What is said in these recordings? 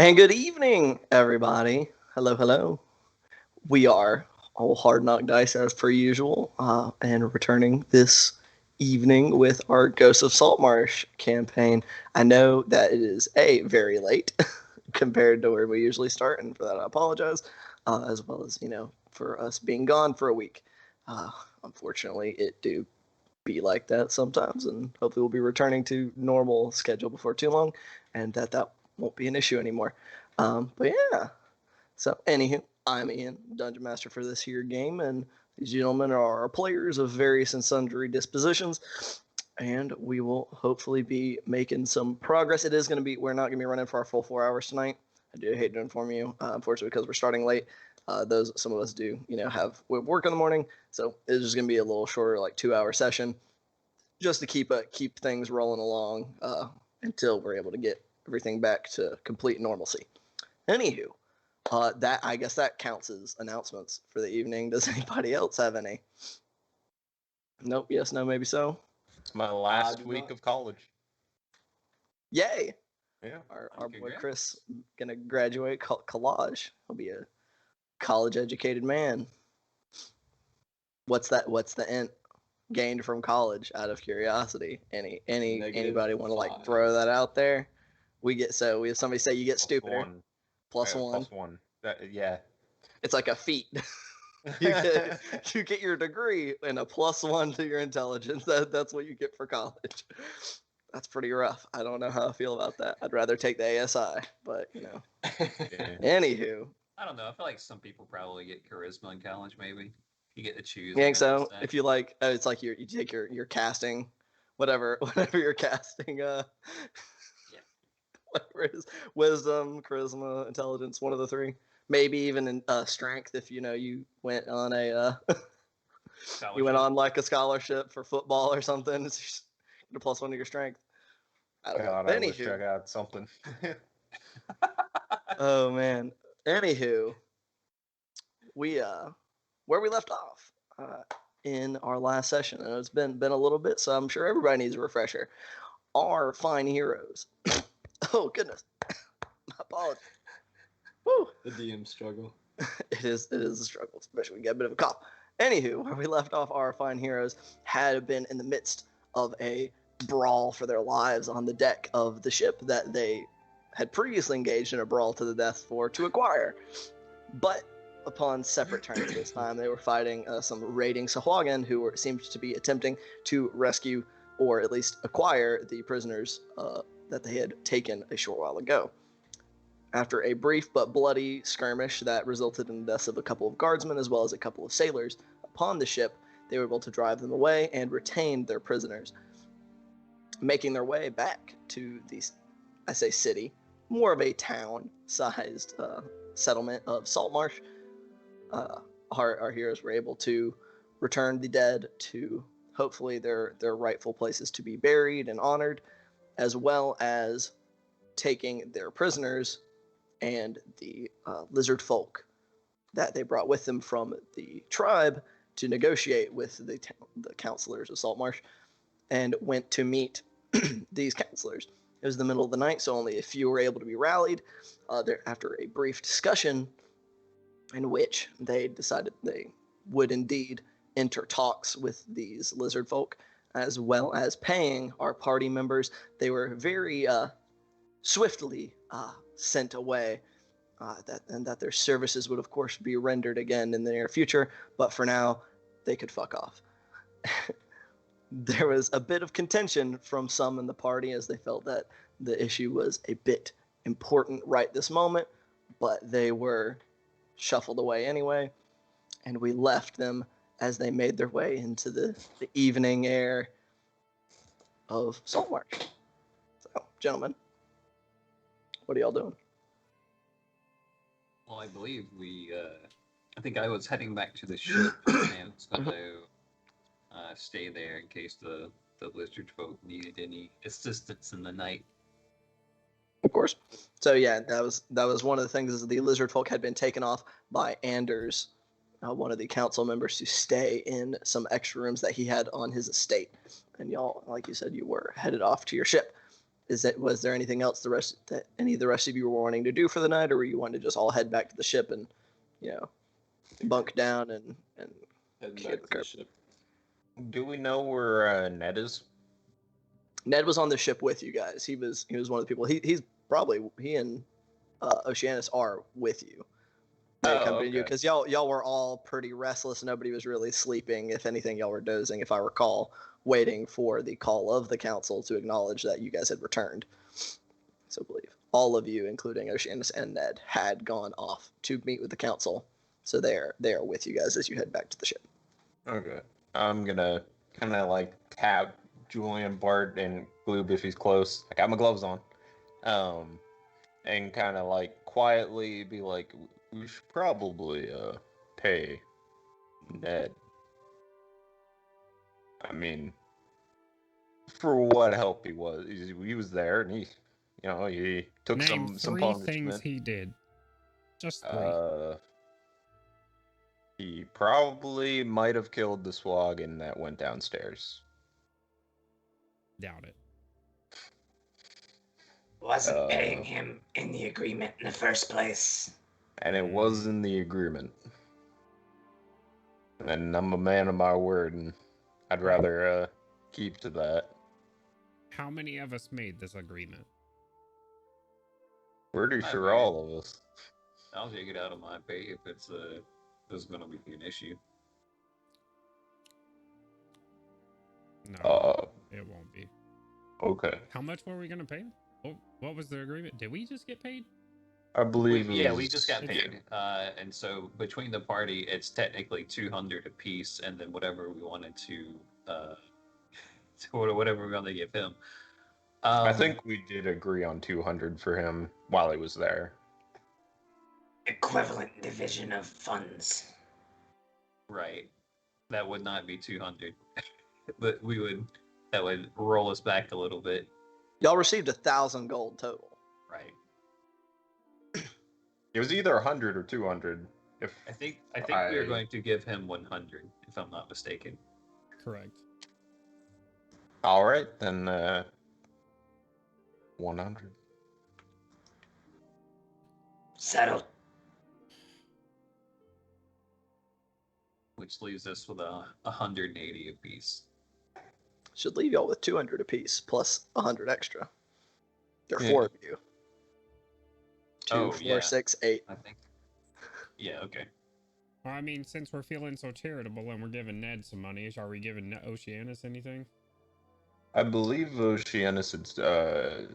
And good evening, everybody. Hello, hello. We are all Hard Knock Dice as per usual, and returning this evening with our Ghost of Saltmarsh campaign. I know that it is very late compared to where we usually start, and for that I apologize, as well as for us being gone for a week. Unfortunately, it do be like that sometimes, and hopefully we'll be returning to normal schedule before too long, and that won't be an issue anymore. But yeah, so anywho, I'm Ian, Dungeon Master for this here game, and these gentlemen are players of various and sundry dispositions, and we will hopefully be making some progress. It is going to be, we're not going to be running for our full 4 hours tonight. I do hate to inform you, unfortunately, because we're starting late. Some of us do, have work in the morning, so it's just going to be a little shorter, like 2-hour session, just to keep things rolling along until we're able to get everything back to complete normalcy. Anywho, I guess that counts as announcements for the evening. Does anybody else have any? Nope. Yes. No. Maybe so. It's my last week of college. Yay! Yeah. Our boy Chris gonna graduate college. He'll be a college-educated man. What's the end gained from college? Out of curiosity, anybody want to like throw that out there? We have somebody say you get stupider. Plus one. Plus one. Yeah. It's like a feat. you get your degree and a +1 to your intelligence. That's what you get for college. That's pretty rough. I don't know how I feel about that. I'd rather take the ASI, but Yeah. Anywho. I don't know. I feel like some people probably get charisma in college. Maybe you get to choose. You think so? If you like, it's like you take your casting, whatever you're casting. Yeah. Whatever it is, wisdom, charisma, intelligence, one of the three. Maybe even in strength if you went on a you went on like a scholarship for football or something. It's just get a +1 to your strength. I don't know. I wish I got something. Oh man. Anywho, we where we left off in our last session, and it's been a little bit, so I'm sure everybody needs a refresher. Our fine heroes. Oh goodness. My apologies. Woo. The DM struggle. It is a struggle, especially when we get a bit of a cough. Anywho, where we left off, our fine heroes had been in the midst of a brawl for their lives on the deck of the ship that they had previously engaged in a brawl to the death to acquire. But upon separate turns this time, they were fighting some raiding Sahuagin who seemed to be attempting to rescue or at least acquire the prisoners that they had taken a short while ago. After a brief but bloody skirmish that resulted in the deaths of a couple of guardsmen as well as a couple of sailors upon the ship, they were able to drive them away and retain their prisoners. Making their way back to the, I say city, more of a town-sized settlement of Saltmarsh, our heroes were able to return the dead to hopefully their rightful places to be buried and honored, as well as taking their prisoners and the Lizardfolk that they brought with them from the tribe to negotiate with the counselors of Saltmarsh, and went to meet these counselors. It was the middle of the night, so only a few were able to be rallied. After a brief discussion in which they decided they would indeed enter talks with these Lizardfolk, as well as paying our party members, they were very swiftly sent away, and that their services would of course be rendered again in the near future, but for now they could fuck off. There was a bit of contention from some in the party as they felt that the issue was a bit important right this moment, but they were shuffled away anyway, and we left them as they made their way into the evening air of Saltmarsh. So, gentlemen, what are y'all doing? Well, I believe I think I was heading back to the ship and was going to stay there in case the Lizardfolk needed any assistance in the night. Of course. So yeah, that was one of the things, is the Lizardfolk had been taken off by Anders, one of the council members, to stay in some extra rooms that he had on his estate. And y'all, like you said, you were headed off to your ship. Was there anything else that any of the rest of you were wanting to do for the night, or were you wanting to just all head back to the ship and, bunk down and Heading kick back the to the curb? ship. Do we know where Ned is? Ned was on the ship with you guys. He was one of the people. He and Oceanus are with you. They accompanied you okay. because y'all were all pretty restless. Nobody was really sleeping. If anything, y'all were dozing, if I recall, waiting for the call of the council to acknowledge that you guys had returned. So I believe all of you, including Oceanus and Ned, had gone off to meet with the council. So they are with you guys as you head back to the ship. Okay. I'm gonna kind of like tap Julian, Bart, and Gloob if he's close. I got my gloves on. And kind of like quietly be like, we should probably pay Ned. I mean, for what help he was. He was there, and he took Name some three punishment. things he did. Just three. He probably might have killed the Swaggin that went downstairs. Doubt it. Wasn't paying him in the agreement in the first place. And it was in the agreement. And I'm a man of my word, and I'd rather keep to that. How many of us made this agreement? Pretty sure all of us. I'll take it out of my pay if it's going to be an issue. No, it won't be. Okay. How much were we gonna pay? What was the agreement? Did we just get paid? I believe we just got paid. And so between the party, it's technically 200 apiece, and then whatever we wanted to whatever we wanted to give him. I think we did agree on 200 for him while he was there. Equivalent division of funds. Right. That would not be 200. But that would roll us back a little bit. Y'all received 1,000 gold total. Right. It was either 100 or 200. I think we are going to give him 100, if I'm not mistaken. Correct. All right, then 100. Settled. Which leaves us with 180 apiece. Should leave y'all with 200 apiece plus 100 extra. There are 4 of you. 2, 4, 6, 8. I think. Yeah. Okay. Well, I mean, since we're feeling so charitable and we're giving Ned some money, are we giving Oceanus anything? I believe Oceanus had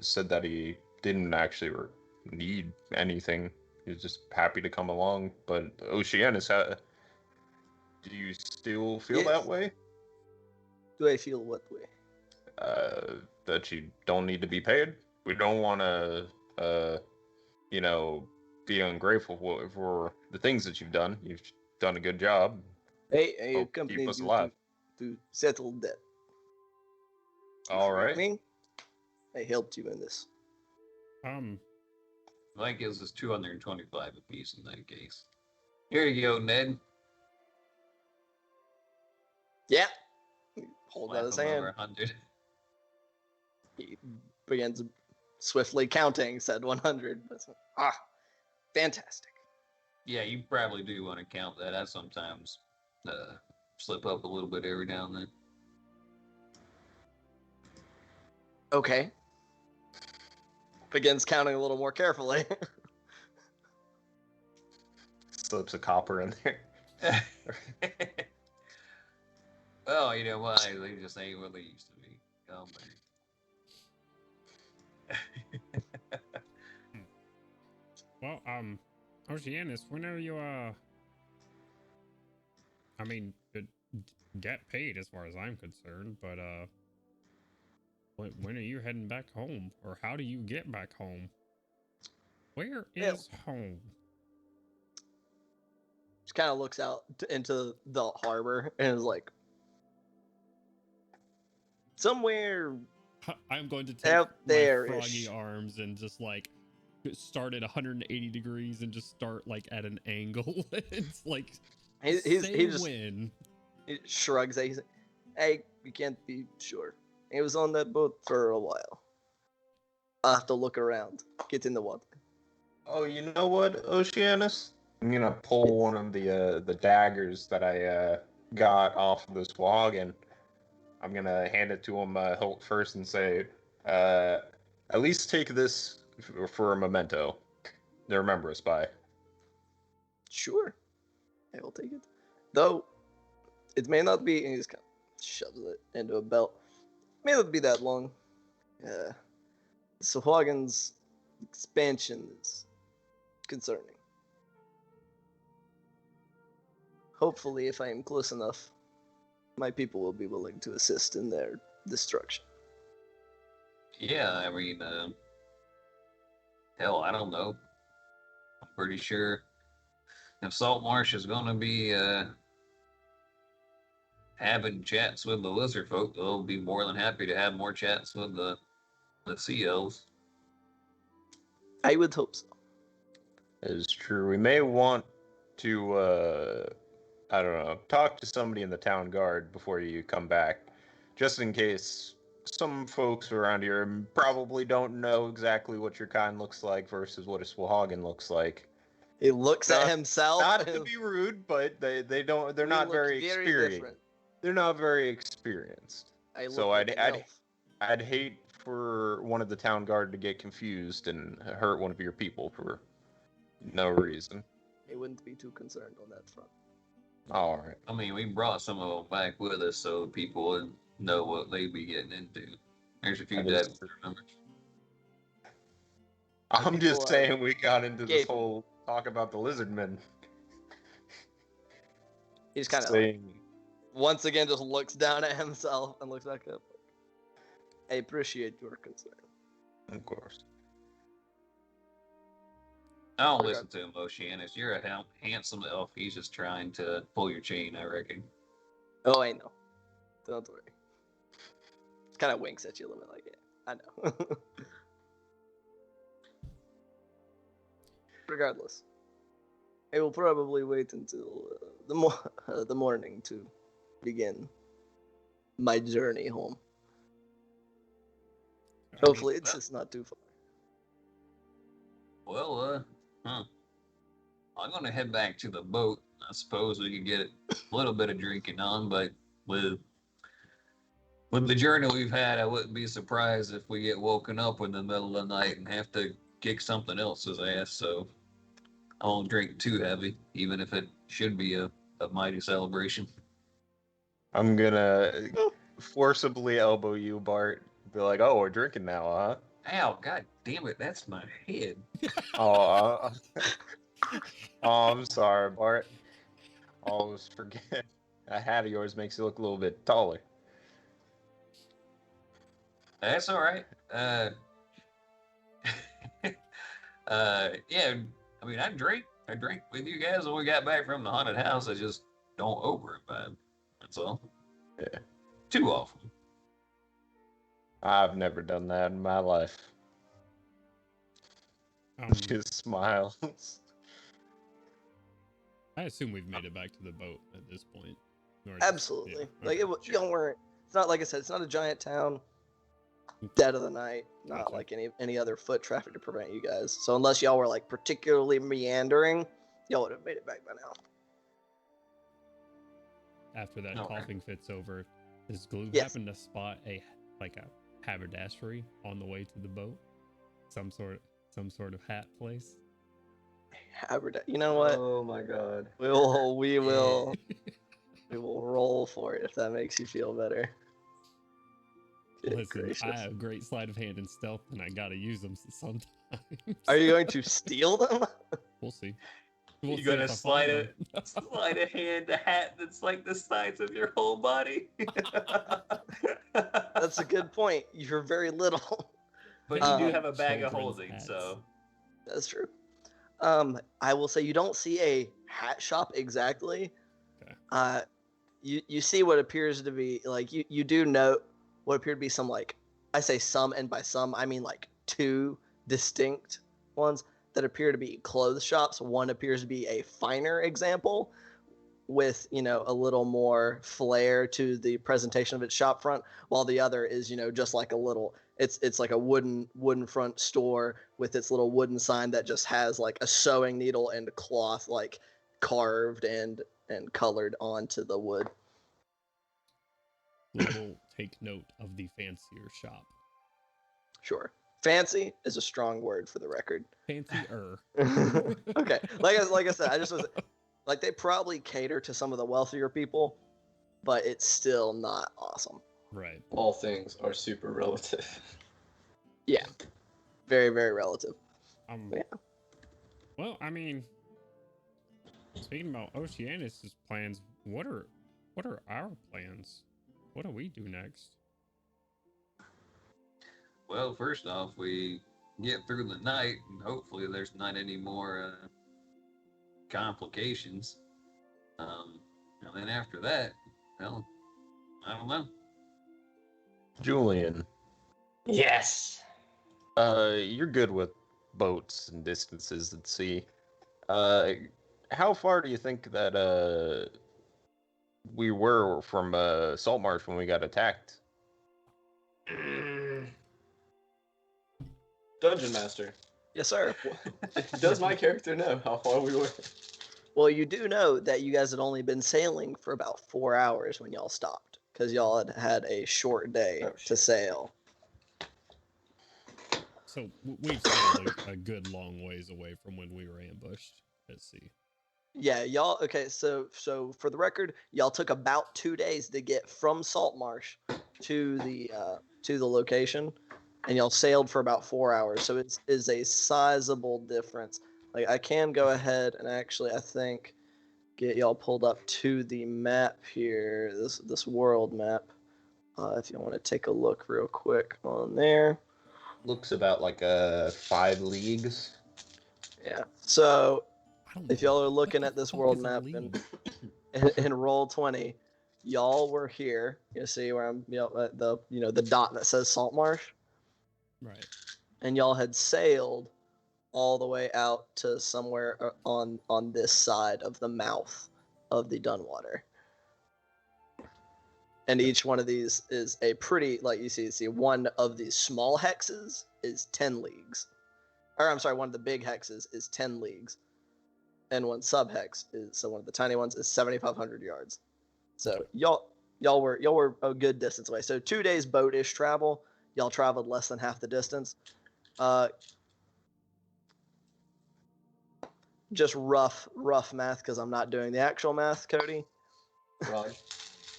said that he didn't actually need anything. He was just happy to come along. But Oceanus, do you still feel that way? Do I feel what way? That you don't need to be paid? We don't want to, be ungrateful for the things that you've done. You've done a good job. I accompanied keep us you alive. to settle debt. All right. Me? I helped you in this. That gives us 225 apiece in that case. Here you go, Ned. Yeah. Hold Slap out his him hand. over 100. He begins swiftly counting, said 100. Fantastic. Yeah, you probably do want to count that. I sometimes slip up a little bit every now and then. Okay. Begins counting a little more carefully. Slips a copper in there. Well, you know what? They just ain't what they used to be. Oh, man. Well, Oceanus, whenever you, get paid as far as I'm concerned, but, when are you heading back home? Or how do you get back home? Where is home? Just kind of looks out into the harbor and is like, somewhere I'm going to take out there my froggy arms and just like start at 180 degrees and just start like at an angle. It's like he just win. He shrugs. He's like, hey, we can't be sure. He was on that boat for a while. I'll have to look around. Get in the water. Oh, you know what, Oceanus? I'm gonna pull one of the daggers that I got off of this log, and I'm gonna hand it to him Holt first and say, at least take this for a memento to remember us by. Sure. I will take it. Though, it may not be, and he just kind of shoves it into a belt. It may not be that long. Sahuagin's expansion is concerning. Hopefully, if I am close enough, my people will be willing to assist in their destruction. Yeah, I mean, hell, I don't know. I'm pretty sure if Saltmarsh is going to be having chats with the Lizardfolk, they'll be more than happy to have more chats with the Sea Elves. I would hope so. It is true. We may want to, I don't know, talk to somebody in the town guard before you come back, just in case some folks around here probably don't know exactly what your kind looks like versus what a Swahagin looks like. He looks at himself. Not to be rude, but they don't. They're not very experienced. Different. They're not very experienced. I look So like an elf. I'd hate for one of the town guard to get confused and hurt one of your people for no reason. I wouldn't be too concerned on that front. All right. I mean, we brought some of them back with us so people would know what they'd be getting into. There's a few That is devils true. remember. I'm just People, saying we got into this Gabe. whole talk about the lizard men. He just kind of saying, once again just looks down at himself and looks back up. I appreciate your concern. of course. I don't listen to him, Oceanus. You're a handsome elf. He's just trying to pull your chain, I reckon. Oh, I know. Don't worry. Just kind of winks at you a little bit like, yeah, I know. Regardless, I will probably wait until the morning to begin my journey home. Hopefully, it's just not too far. Well, I'm gonna head back to the boat. I suppose we could get a little bit of drinking on, but with the journey we've had, I wouldn't be surprised if we get woken up in the middle of the night and have to kick something else's ass. So I won't drink too heavy, even if it should be a mighty celebration. I'm gonna forcibly elbow you, Bart. Be like, oh, we're drinking now, huh? Ow, god damn it, that's my head. Oh, I'm sorry, Bart. Always forget. A hat of yours makes you look a little bit taller. That's all right. Yeah, I mean, I drink with you guys when we got back from the haunted house. I just don't over-imbibe. That's all. Yeah. Too often. I've never done that in my life. Just smiles. I assume we've made it back to the boat at this point. Or Absolutely. yeah, Like okay. don't worry. It's not like I said. It's not a giant town. Dead of the night. Not Gotcha. like any other foot traffic to prevent you guys. So unless y'all were like particularly meandering, y'all would have made it back by now. After that Okay. coughing fit's over, does Glue Yes. happen to spot a haberdashery on the way to the boat? Some sort of hat place? You know what? Oh my god. We will roll for it if that makes you feel better. Good Listen, gracious. I have great sleight of hand and stealth, and I gotta use them sometimes. Are you going to steal them? We'll see. We'll You're see gonna if I slide find them. slide a hand a hat that's like the size of your whole body. That's a good point. You're very little. But you do Um, have a bag of children's holding, hats. so That's true. I will say you don't see a hat shop exactly. Okay. You see what appears to be like you do note what appear to be some like I say some, and by some I mean like two distinct ones that appear to be clothes shops. One appears to be a finer example, with, a little more flair to the presentation of its shop front, while the other is, just like a little, it's like a wooden front store with its little wooden sign that just has like a sewing needle and cloth like carved and colored onto the wood. We'll take note of the fancier shop. Sure. Fancy is a strong word for the record. Fancier. Okay. Like I said, I just was like, they probably cater to some of the wealthier people, but it's still not awesome. Right. All things are super relative. Yeah. Very, very relative. Yeah. Well, I mean, speaking about Oceanus' plans, what are our plans? What do we do next? Well, first off, we get through the night, and hopefully there's not any more complications. And then after that, well, I don't know. Julian, Yes. you're good with boats and distances at sea. How far do you think that we were from Saltmarsh when we got attacked? Dungeon Master. Yes, sir. Does my character know how far we were? Well, you do know that you guys had only been sailing for about 4 hours when y'all stopped, because y'all had a short day to sail. So we've sailed a good long ways away from when we were ambushed at sea. Yeah, y'all. Okay, so for the record, y'all took about 2 days to get from Saltmarsh to the location, and y'all sailed for about 4 hours. So it is a sizable difference. Like, I can go ahead and actually, I think, get y'all pulled up to the map here, this world map. If you want to take a look real quick on there. Looks about like 5 leagues. Yeah. So if know. y'all are looking at this world Is a map league? in Roll20, y'all were here. You see where I'm, the dot that says Saltmarsh, Right. and y'all had sailed all the way out to somewhere on this side of the mouth of the Dunwater. And each one of these is a pretty, like you see, one of these small hexes is 10 leagues. Or I'm sorry, one of the big hexes is 10 leagues. And one sub-hex so one of the tiny ones is 7,500 yards. So y'all were a good distance away. So 2 days boat-ish travel. Y'all traveled less than half the distance. Just rough math, because I'm not doing the actual math, Cody. Right.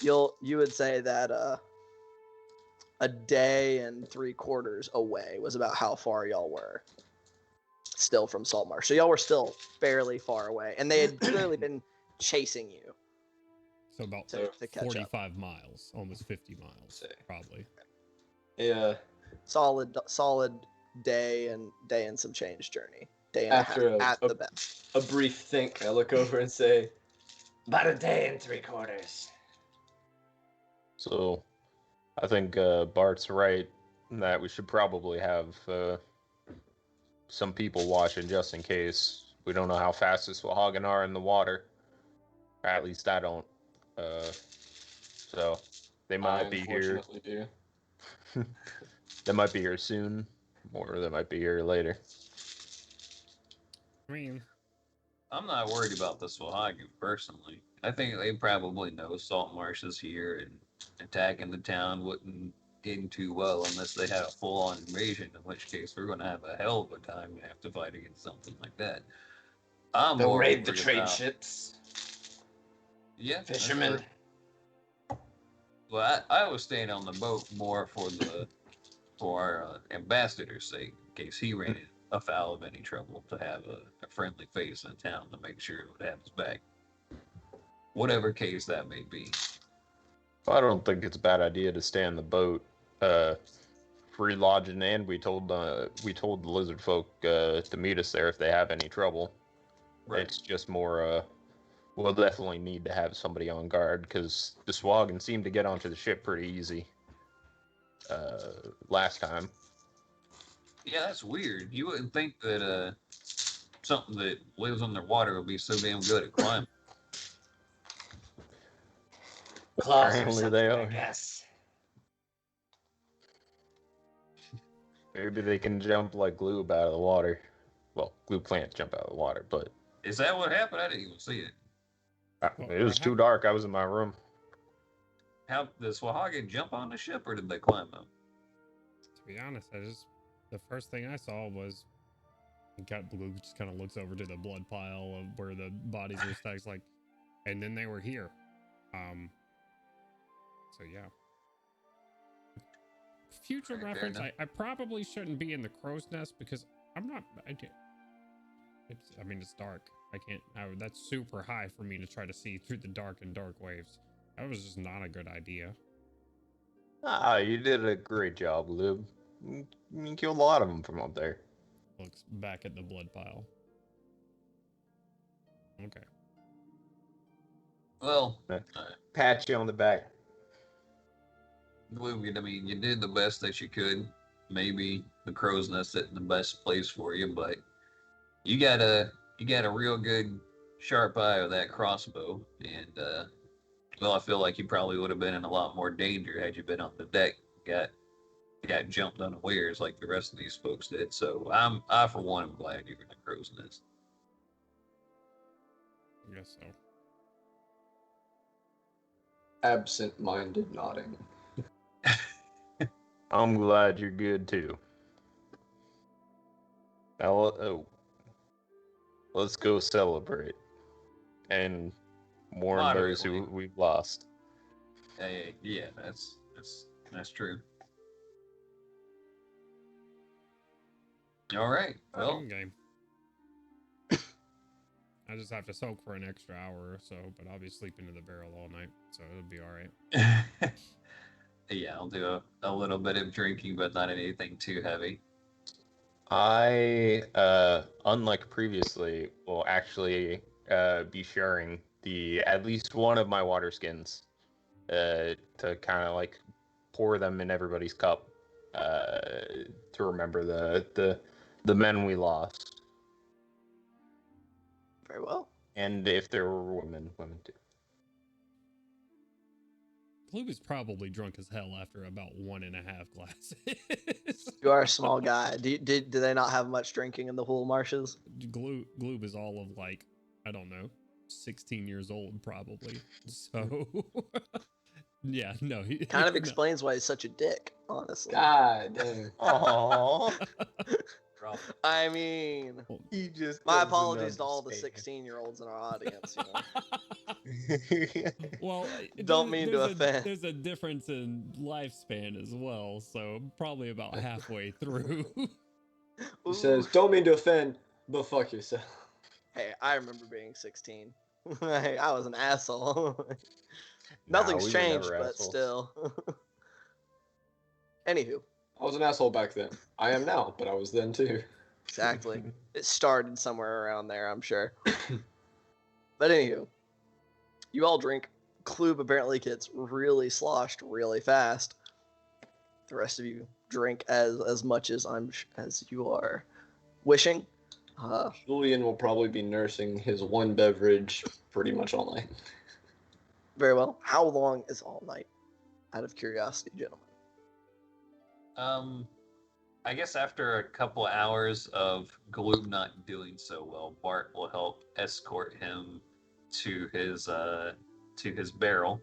You would say that a day and 3/4 away was about how far y'all were still from Saltmarsh. So y'all were still fairly far away, and they had clearly been chasing you. So about to catch 45 up. miles, almost 50 miles, probably. Yeah. Solid day and some change journey. Day and After a half at the best. A brief think, I look over and say, About a day and 3/4. So, I think Bart's right that we should probably have some people watching just in case. We don't know how fast the Swahagan are in the water. Or at least I don't. So, they might be here. Do. They might be here soon, or they might be here later. I mean, I'm not worried about the Swahagan personally. I think they probably know Saltmarsh is here, and attacking the town wouldn't end too well unless they had a full-on invasion, in which case we're going to have a hell of a time and have to fight against something like that. I'm They'll more raid the worried trade about- ships. Yeah, that's Fishermen. true. Well, I was staying on the boat more for our ambassador's sake, in case he ran afoul of any trouble, to have a friendly face in town to make sure it would have his back. Whatever case that may be. I don't think it's a bad idea to stay on the boat. Free lodging, and we told the Lizardfolk to meet us there if they have any trouble. Right. It's just more. We'll definitely need to have somebody on guard because the Swagan seemed to get onto the ship pretty easy last time. Yeah, that's weird. You wouldn't think that something that lives underwater would be so damn good at climbing. Claws or Apparently something, they I are. guess. Maybe they can jump like glue out of the water. Well, glue plants jump out of the water, but Is that what happened? I didn't even see it. it was too dark. I was in my room. How did Swahagan jump on the ship, or did they climb up? To be honest, the first thing I saw was Blue just kind of looks over to the blood pile of where the bodies are stacked, like, and then they were here. So yeah. Future Fair reference, enough. I probably shouldn't be in the crow's nest because I'm not. It's dark. That's super high for me to try to see through the dark and dark waves. That was just not a good idea. You did a great job, Lib. You killed a lot of them from up there. Looks back at the blood pile. Okay. Well, Pat you on the back. Blue, I mean, you did the best that you could. Maybe the crow's nest isn't the best place for you, but you got a real good sharp eye with that crossbow, and well, I feel like you probably would have been in a lot more danger had you been on the deck. Got jumped unawares like the rest of these folks did. So I for one am glad you're in the crow's nest. I guess so. Absent-minded nodding. I'm glad you're good too. Now, let's go celebrate and mourn those who Moderately. we've lost. Yeah, that's true. All right. Well, Game. I just have to soak for an extra hour or so, but I'll be sleeping in the barrel all night, so it'll be all right. yeah, I'll do a little bit of drinking, but not anything too heavy. I, unlike previously, will actually be sharing at least one of my water skins to kind of like pour them in everybody's cup to remember the men we lost. Very well. And if there were women too. Gloob is probably drunk as hell after about 1.5 glasses. You are a small guy. Do they not have much drinking in the Hull Marshes? Gloob is all of like, I don't know, 16 years old probably. So yeah, no. He Kind of explains why he's such a dick, honestly. God damn. Aww. I mean, He just my doesn't apologies to all the understand. 16-year-olds in our audience. You know? Well, Don't mean to offend. There's a difference in lifespan as well, so probably about halfway through. He says, don't mean to offend, but fuck yourself. Hey, I remember being 16. I was an asshole. Nothing's we were changed, never but assholes. still. Anywho, I was an asshole back then. I am now, but I was then too. exactly. It started somewhere around there, I'm sure. But anywho, you all drink. Kloob apparently gets really sloshed really fast. The rest of you drink as much as as you are wishing. Julian will probably be nursing his one beverage pretty much all night. Very well. How long is all night? Out of curiosity, gentlemen. I guess after a couple hours of Gloob not doing so well, Bart will help escort him to his barrel,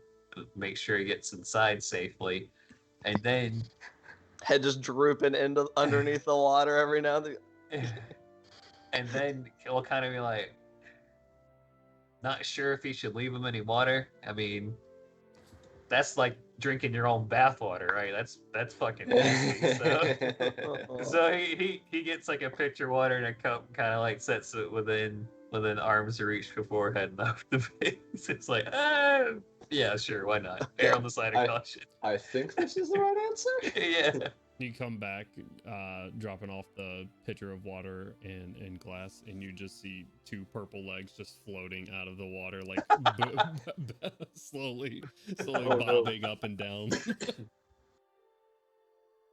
make sure he gets inside safely, and then Head just drooping underneath the water every now and then. and then he'll kind of be like, not sure if he should leave him any water. I mean, that's like drinking your own bathwater, right? That's fucking nasty. So he gets like a pitcher of water in a cup, kind of like sets it within arm's reach before heading off the base. It's like, yeah, sure, why not? Err on the side of caution. I think this is the right answer. Yeah. You come back, dropping off the pitcher of water and glass, and you just see two purple legs just floating out of the water, like slowly bobbing up and down.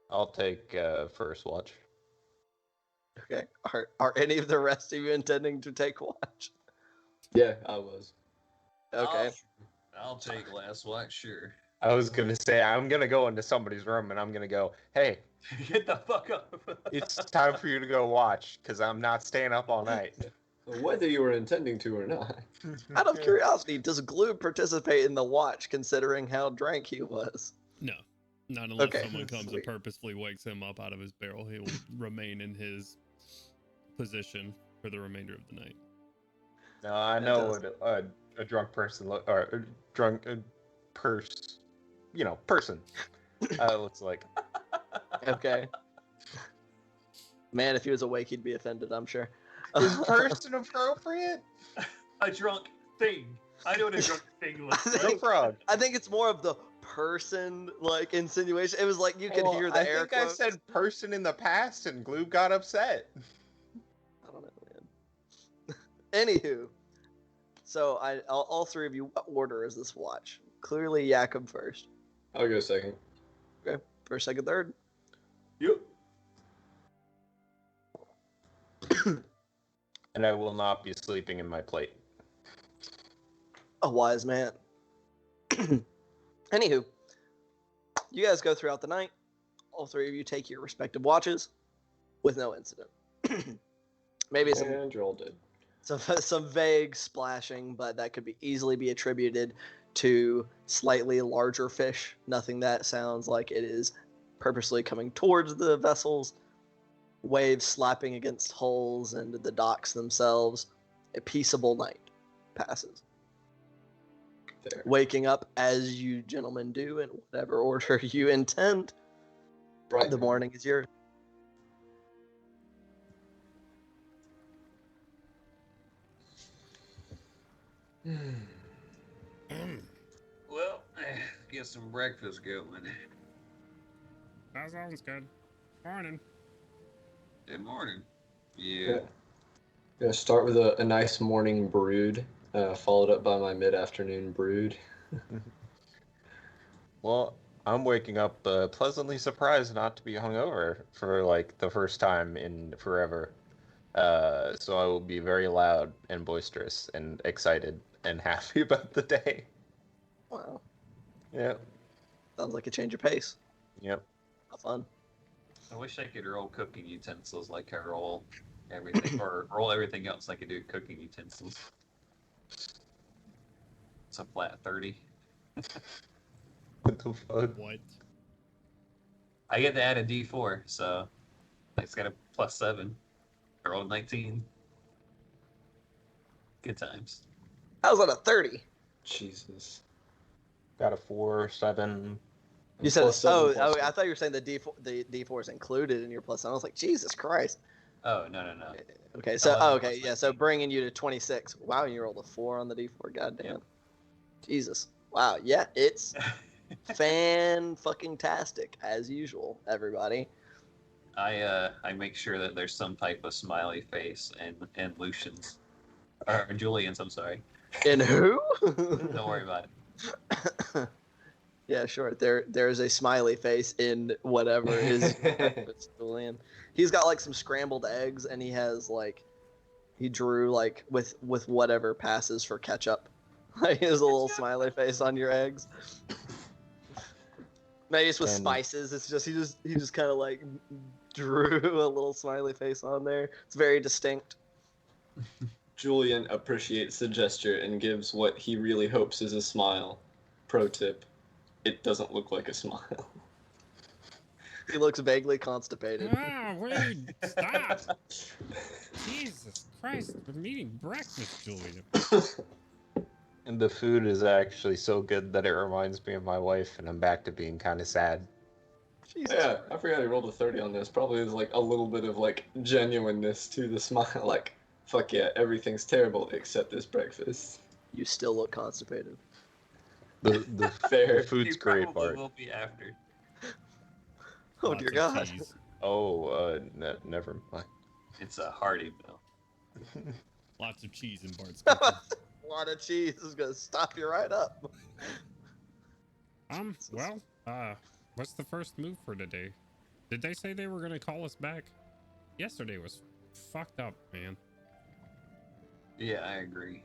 I'll take first watch. Okay. Are any of the rest of you intending to take watch? Yeah, I was. Okay. I'll take last watch, sure. I was gonna say I'm gonna go into somebody's room and I'm gonna go, hey, Get the fuck up. it's time for you to go watch because I'm not staying up all night. Whether you were intending to or not. Out of curiosity, does Glue participate in the watch considering how drank he was? No. Not unless Okay, someone comes sweet. and purposefully wakes him up out of his barrel. He will remain in his position for the remainder of the night. No, I know what a drunk person or a drunk person looks like. Okay. Man, if he was awake, he'd be offended, I'm sure. Is person appropriate? A drunk thing. I know what a drunk thing looks like. No frog. I think it's more of the person like insinuation. It was like you could hear the I air think quotes. I said person in the past and Gloob got upset. I don't know, man. Anywho, so all three of you, what order is this watch? Clearly, Jakob first. I'll go second. Okay, first, second, third. Yep. And I will not be sleeping in my plate. A wise man. Anywho, you guys go throughout the night. All three of you take your respective watches with no incident. Maybe And you're all dead. some vague splashing, but that could easily be attributed to slightly larger fish. Nothing that sounds like it is purposely coming towards the vessels. Waves slapping against hulls and the docks themselves. A peaceable night passes. Fair. Waking up as you gentlemen do in whatever order you intend. Bright. The morning is yours. Well, get some breakfast going. That sounds good. Morning. Good morning. Yeah. Gonna start with a nice morning brood, followed up by my mid-afternoon brood. Well, I'm waking up pleasantly surprised not to be hungover for like the first time in forever. So I will be very loud and boisterous and excited and happy about the day. Wow. Yep. Sounds like a change of pace. Yep. How fun. I wish I could roll cooking utensils like I roll everything, or roll everything else like I do cooking utensils. It's a flat 30. What the fuck? What? I get to add a D4, so it's got a +7. I rolled 19. Good times. How's that a 30? Jesus. Got a 4, 7. You said Plus seven, oh, plus I thought you were saying the D4 is included in your plus. I was like, Jesus Christ. Oh, no. Okay, so 11 okay, plus yeah, so 19. bringing you to 26. Wow, you rolled a 4 on the D4. Goddamn. Yep. Jesus. Wow, yeah, it's fan-fucking-tastic, as usual, everybody. I make sure that there's some type of smiley face and Lucian's, or Julian's, I'm sorry. And who? Don't worry about it. Yeah, sure. There's a smiley face in whatever is Julian. He's got like some scrambled eggs, and he drew like with whatever passes for ketchup. Like he has a little smiley face on your eggs. Maybe it's with And- spices. It's just he just kind of like drew a little smiley face on there. It's very distinct. Julian appreciates the gesture and gives what he really hopes is a smile. Pro tip: it doesn't look like a smile. He looks vaguely constipated. Ah, wait, stop. Jesus Christ, we're eating breakfast, Julian. And the food is actually so good that it reminds me of my wife, and I'm back to being kind of sad. Jesus. Yeah, I forgot he rolled a 30 on this. Probably there's like a little bit of like genuineness to the smile. Like, fuck yeah, everything's terrible except this breakfast. You still look constipated. The Fair. food's You great, probably Bart. will be after. Oh Lots dear of God. cheese. Oh, never mind. It's a hearty meal. Lots of cheese in Bart's A cooking. lot of cheese is gonna stop you right up. Well, what's the first move for today? Did they say they were gonna call us back? Yesterday was fucked up, man. Yeah, I agree.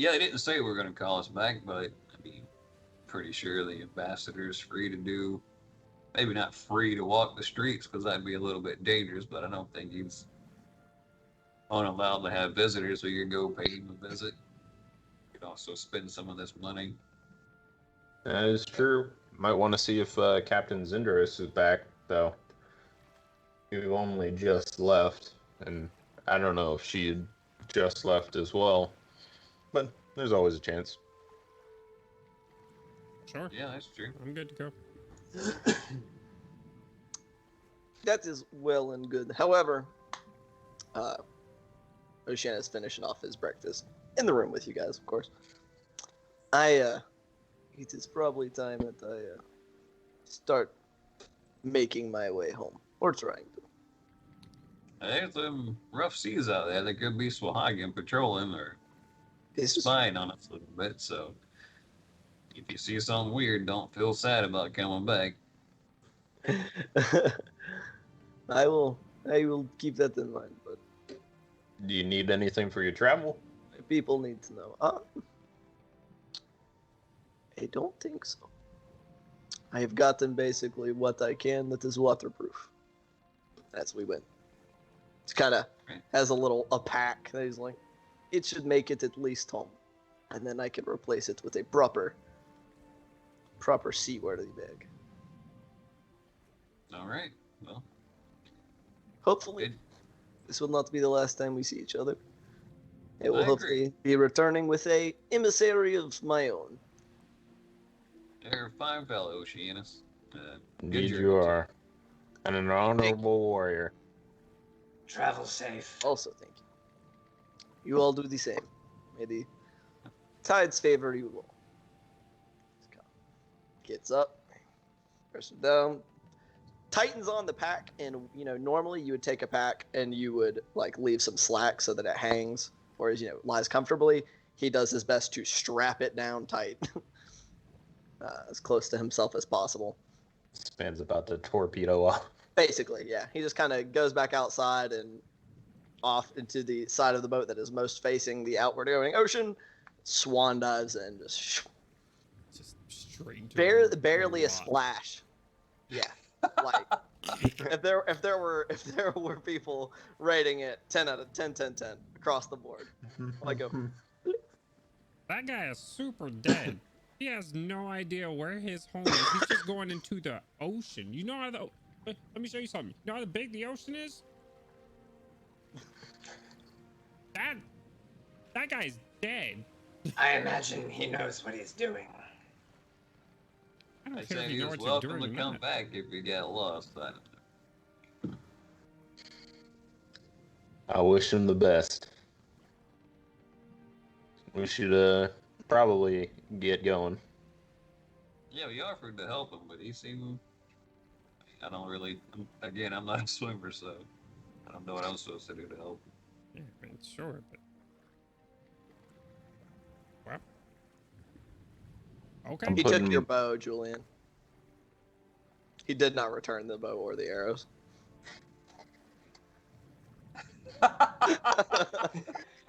Yeah, they didn't say we were going to call us back, but I mean, pretty sure the ambassador's free to do. Maybe not free to walk the streets because that'd be a little bit dangerous, but I don't think he's unallowed to have visitors, so you can go pay him a visit. You can also spend some of this money. That is true. Might want to see if Captain Zindris is back, though. He only just left, and I don't know if she had just left as well. But there's always a chance. Sure. Yeah, that's true. I'm good to go. That is well and good. However, Ocean is finishing off his breakfast in the room with you guys, of course. It is probably time that I start making my way home, or trying to. There's some rough seas out there. There could be Swahagan patrolling or It's just spying on us a little bit, so if you see something weird, don't feel sad about coming back. I will keep that in mind, but Do you need anything for your travel? people need to know. I don't think so. I have gotten basically what I can that is waterproof. As we went. It's kind of has a pack that he's like, it should make it at least home. And then I can replace it with a proper seaworthy bag. All right. Well, Hopefully, good. this will not be the last time we see each other. It will I hopefully be returning with a emissary of my own. You're a fine fellow, Oceanus. Good Indeed, journey you to are. And an honorable warrior. Travel safe. Also, thank you. You all do the same. May the tides favor you all. Gets up, presses down, tightens on the pack, and normally you would take a pack and you would like leave some slack so that it hangs or lies comfortably. He does his best to strap it down tight, as close to himself as possible. This man's about to torpedo off. Basically, yeah. He just kind of goes back outside and off into the side of the boat that is most facing the outward going ocean. Swan dives in, just straight into barely a rock. splash. Yeah, like if there were people rating it 10 out of 10 across the board. I go, That guy is super dead. He has no idea where his home is. He's just going into the ocean. You know how let me show you something. You know how big the ocean is? That guy's dead. I imagine he knows what he's doing. I I don't care say if you he know was what you're welcome doing to or come not. back if you get lost. I wish him the best. We should probably get going. Yeah, we offered to help him, but he seemed. I don't really. Again, I'm not a swimmer, so I don't know what I'm supposed to do to help. Yeah, I mean, sure, but well, okay. I'm he took putting- your bow, Julian. He did not return the bow or the arrows.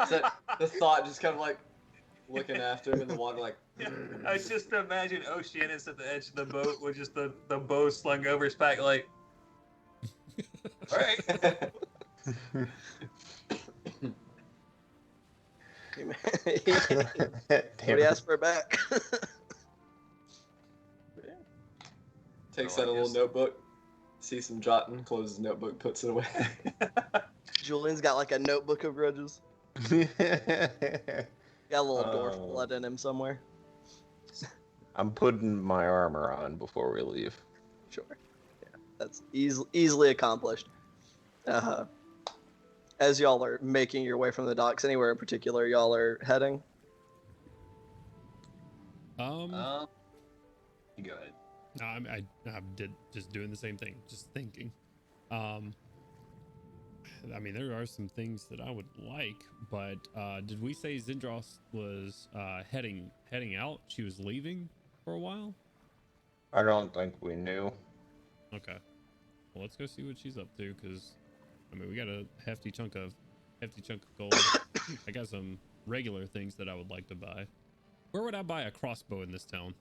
So the thought just kind of like looking after him in the water, like. I just imagine Oceanus at the edge of the boat with just the bow slung over his back, like. All right. But he asked for it back. Takes So I out a little guess- notebook, sees some jotting, closes the notebook, puts it away. Julian's got like a notebook of grudges. Got a little dwarf Oh. blood in him somewhere. I'm putting my armor on before we leave. Sure. Yeah, that's easily accomplished. As y'all are making your way from the docks, anywhere in particular y'all are heading? You go ahead. No, I'm just doing the same thing, just thinking. I mean, there are some things that I would like, but did we say Zindros was heading out? She was leaving for a while? I don't think we knew. Okay. Well, let's go see what she's up to, because I mean, we got a hefty chunk of gold. I got some regular things that I would like to buy. Where would I buy a crossbow in this town?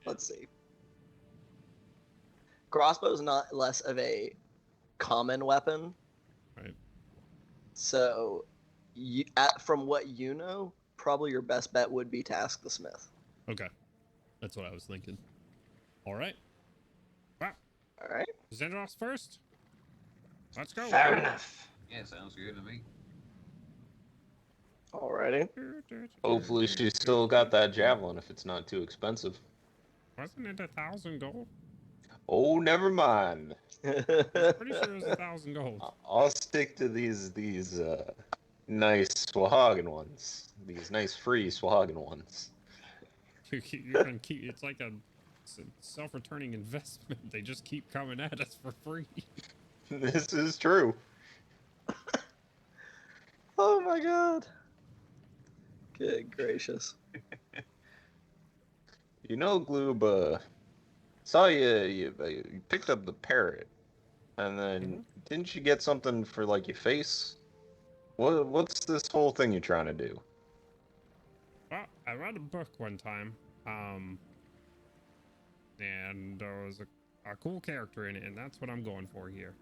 Let's see. Crossbow's not less of a common weapon. Right. So, from what you know, probably your best bet would be to ask the smith. Okay. That's what I was thinking. All right. Wow. All right. Zendros first. Let's go. Fair enough. Yeah, sounds good to me. Alrighty. Hopefully she's still got that javelin if it's not too expensive. Wasn't it 1,000 gold? Oh, never mind. Pretty sure it was 1,000 gold. I'll stick to these nice Swahagan ones. These nice free Swahagan ones. You're gonna keep. It's like a self-returning investment. They just keep coming at us for free. This is true. Oh my god. Good gracious. You know, Gloob, saw you picked up the parrot, and then didn't you get something for like your face? What's this whole thing you're trying to do? Well, I read a book one time, and there was a cool character in it, and that's what I'm going for here.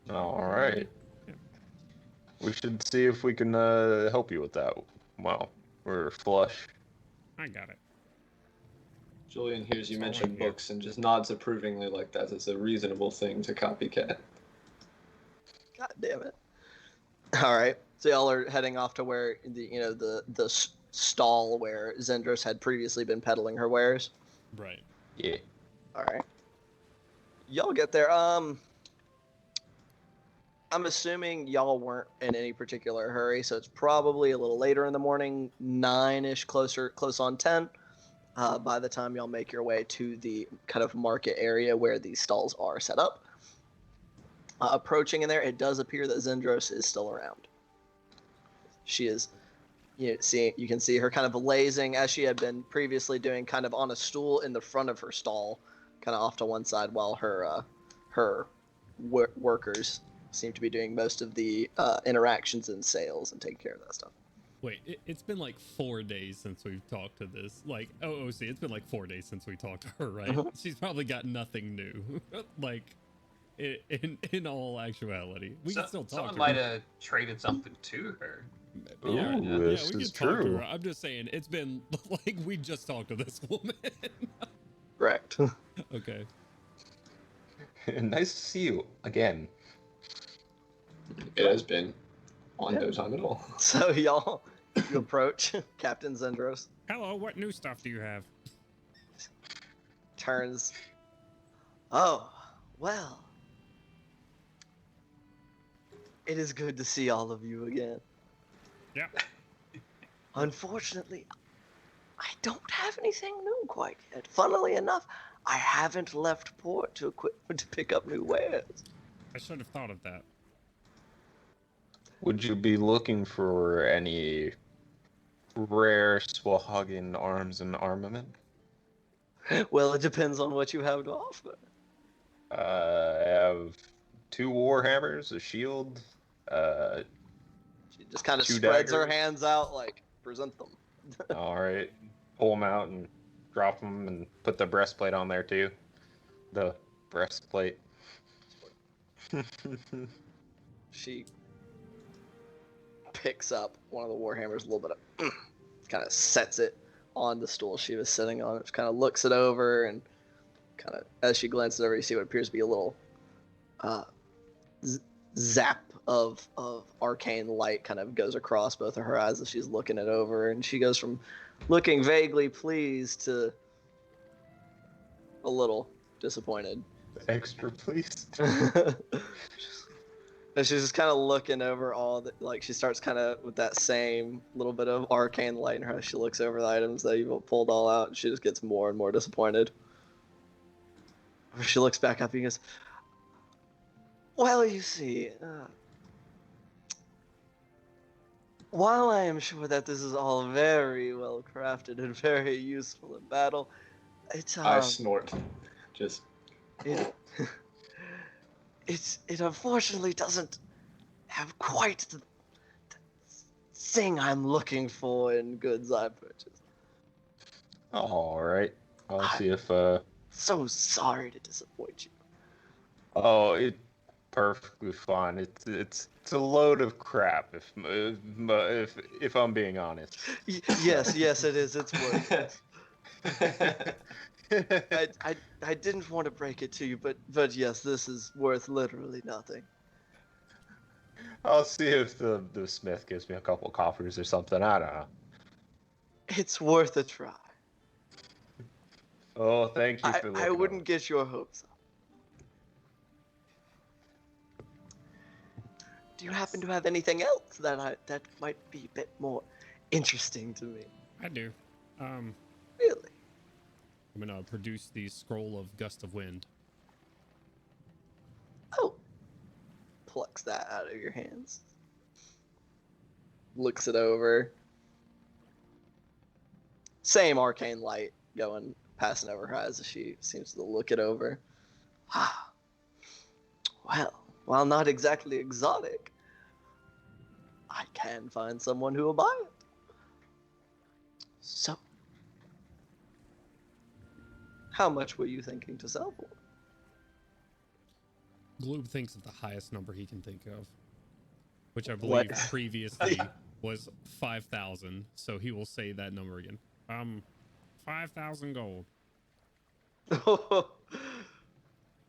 All right. Yeah. We should see if we can help you with that. Wow, we're flush. I got it. Julian hears you That's all mention I hear. books and just nods approvingly like that is a reasonable thing to copycat. God damn it. All right. So y'all are heading off to where the stall where Zendros had previously been peddling her wares. Right. Yeah. All right. Y'all get there. I'm assuming y'all weren't in any particular hurry, so it's probably a little later in the morning, 9-ish, close on 10. By the time y'all make your way to the kind of market area where these stalls are set up. Approaching in there, it does appear that Zendros is still around. She is, you can see her kind of lazing as she had been previously doing, kind of on a stool in the front of her stall, kind of off to one side, while her workers seem to be doing most of the interactions and sales and taking care of that stuff. Wait, it's been like 4 days since we've talked to this. Like, OC, it's been like 4 days since we talked to her, right? She's probably got nothing new. Like, in all actuality, we can still talk Someone to might her. have traded something to her. Yeah, Ooh, this we is can talk to true. her. I'm just saying, it's been like we just talked to this woman. Correct. Okay. Nice to see you again. It has been on no time at all. So y'all, you approach Captain Zendros. Hello, what new stuff do you have? Turns. Oh, well. It is good to see all of you again. Yeah. Unfortunately, I don't have anything new quite yet. Funnily enough, I haven't left port to pick up new wares. I should have thought of that. Would you be looking for any rare Swahagan arms and armament? Well, it depends on what you have to offer. I have 2 warhammers, a shield. She just kind of 2 spreads her daggers. hands out, like, present them. All right, pull them out and drop them, and put the breastplate on there too. The breastplate. She picks up one of the warhammers, a little bit of, kind of sets it on the stool she was sitting on. Just kind of looks it over, and kind of, as she glances over, you see what appears to be a little zap of arcane light kind of goes across both of her eyes as she's looking it over, and she goes from looking vaguely pleased to a little disappointed. Extra, please. And she's just kind of looking over all the, like, she starts kind of with that same little bit of arcane light in her as she looks over the items that you've pulled all out, and she just gets more and more disappointed. She looks back up and goes, well, you see, while I am sure that this is all very well crafted and very useful in battle, it's I snort. Just it unfortunately doesn't have quite the thing I'm looking for in goods I purchase. All right. I'll see if So sorry to disappoint you. Oh, it perfectly fine. It's a load of crap if I'm being honest. Yes, it is. It's worth it. I didn't want to break it to you, but yes, this is worth literally nothing. I'll see if the smith gives me a couple coffers or something. I don't know. It's worth a try. Oh, thank you for looking. I wouldn't get your hopes up. Do you happen to have anything else that might be a bit more interesting to me? I do. Really? I'm gonna produce the scroll of gust of wind. Oh. Plucks that out of your hands. Looks it over. Same arcane light passing over her eyes as she seems to look it over. Ah. Well, while not exactly exotic, I can find someone who will buy it. So, how much were you thinking to sell for? Gloob thinks of the highest number he can think of, which I believe previously was 5,000. So he will say that number again. 5,000 gold.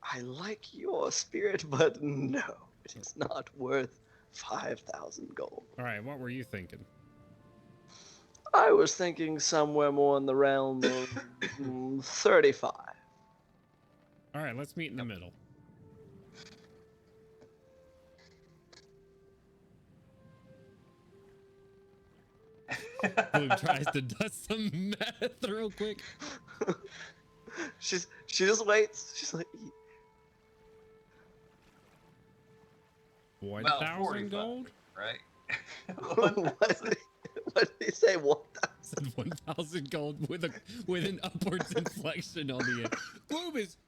I like your spirit, but no, it is not worth 5,000 gold. All right, what were you thinking? I was thinking somewhere more in the realm of 35. All right, let's meet in the middle. Gloob tries to dust some meth real quick. She just waits. She's like, 1,000 gold? Right? what did he say? 1,000? 1,000 gold with an upwards inflection on the end. Gloob is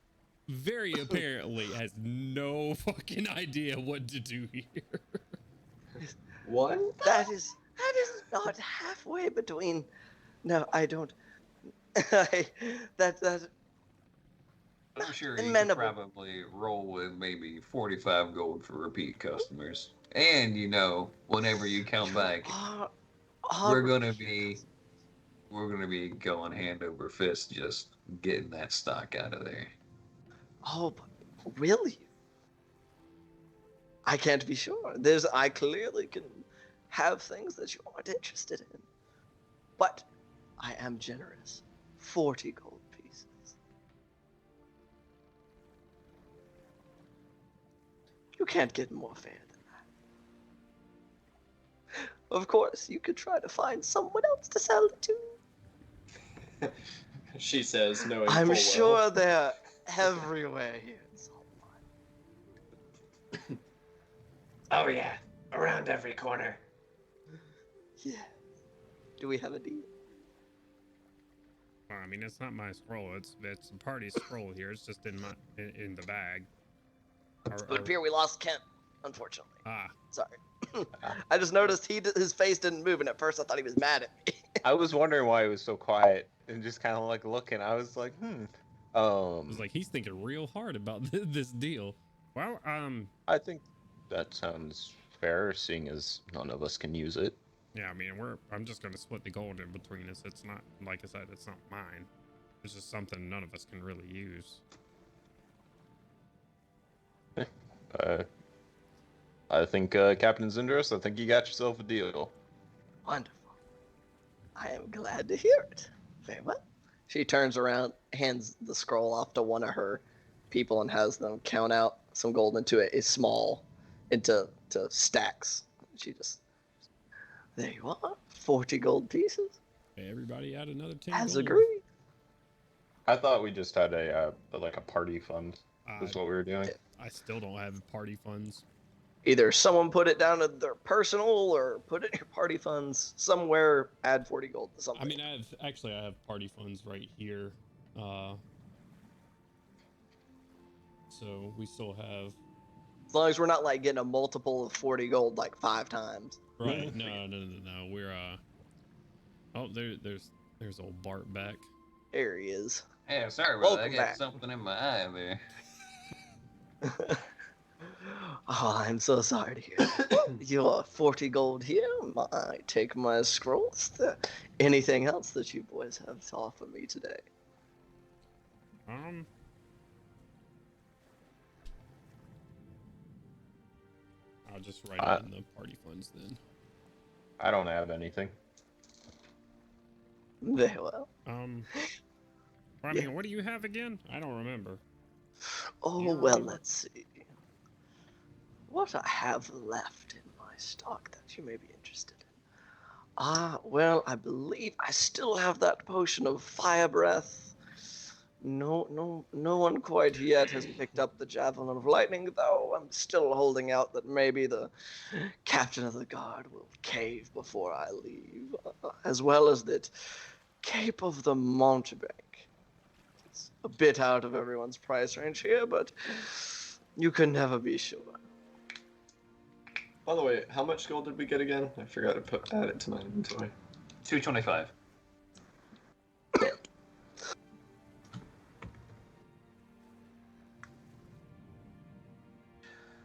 very apparently has no fucking idea what to do here. What? That is not halfway between. No, I don't. that I'm sure you could amenable. probably roll with maybe 45 gold for repeat customers. And whenever you come back, we're gonna be going hand over fist just getting that stock out of there. Oh, but really? I can't be sure. I clearly can have things that you aren't interested in. But I am generous. 40 gold pieces. You can't get more fair than that. Of course, you could try to find someone else to sell it to. She says, knowing I'm full sure well. they're everywhere here in Saltmarsh. Oh yeah, around every corner. Yeah. Do we have a deal? Well, I mean, it's not my scroll. It's a party scroll here. It's just in the bag. It would appear we lost Kent, unfortunately. Ah. Sorry. I just noticed his face didn't move, and at first I thought he was mad at me. I was wondering why he was so quiet and just kind of like looking. I was like, I was like, he's thinking real hard about this deal. Well, I think that sounds fair, seeing as none of us can use it. yeah, I mean, I'm just gonna split the gold in between us. It's not, like I said, it's not mine. It's just something none of us can really use. I think Captain Zindros, I think you got yourself a deal. Wonderful. I am glad to hear it. Very well. She turns around, hands the scroll off to one of her people, and has them count out some gold into it. It's small, into stacks. She just, there you are, 40 gold pieces. Everybody add another 10 As gold. agreed. I thought we just had a party fund. Is what we were doing. I still don't have party funds. Either someone put it down to their personal or put it in your party funds somewhere. Add 40 gold to something. I mean, I have party funds right here. So we still have As long as we're not like getting a multiple of 40 gold like 5 times. Right. No. We're oh, there's old Bart back. There he is. Yeah, sorry about that. I Welcome got back. something in my eye there. Oh, I'm so sorry to hear that. Your 40 gold here. I take my scrolls. Anything else that you boys have to offer me today? I'll just write it in the party funds then. I don't have anything. Very well. I Yeah. mean, what do you have again? I don't remember. Oh, You well, remember? let's see. What I have left in my stock that you may be interested in. Well, I believe I still have that potion of fire breath. No one quite yet has picked up the javelin of lightning, though. I'm still holding out that maybe the captain of the guard will cave before I leave, as well as that cape of the mountebank. It's a bit out of everyone's price range here, but you can never be sure. By the way, how much gold did we get again? I forgot to add it to my inventory. 225.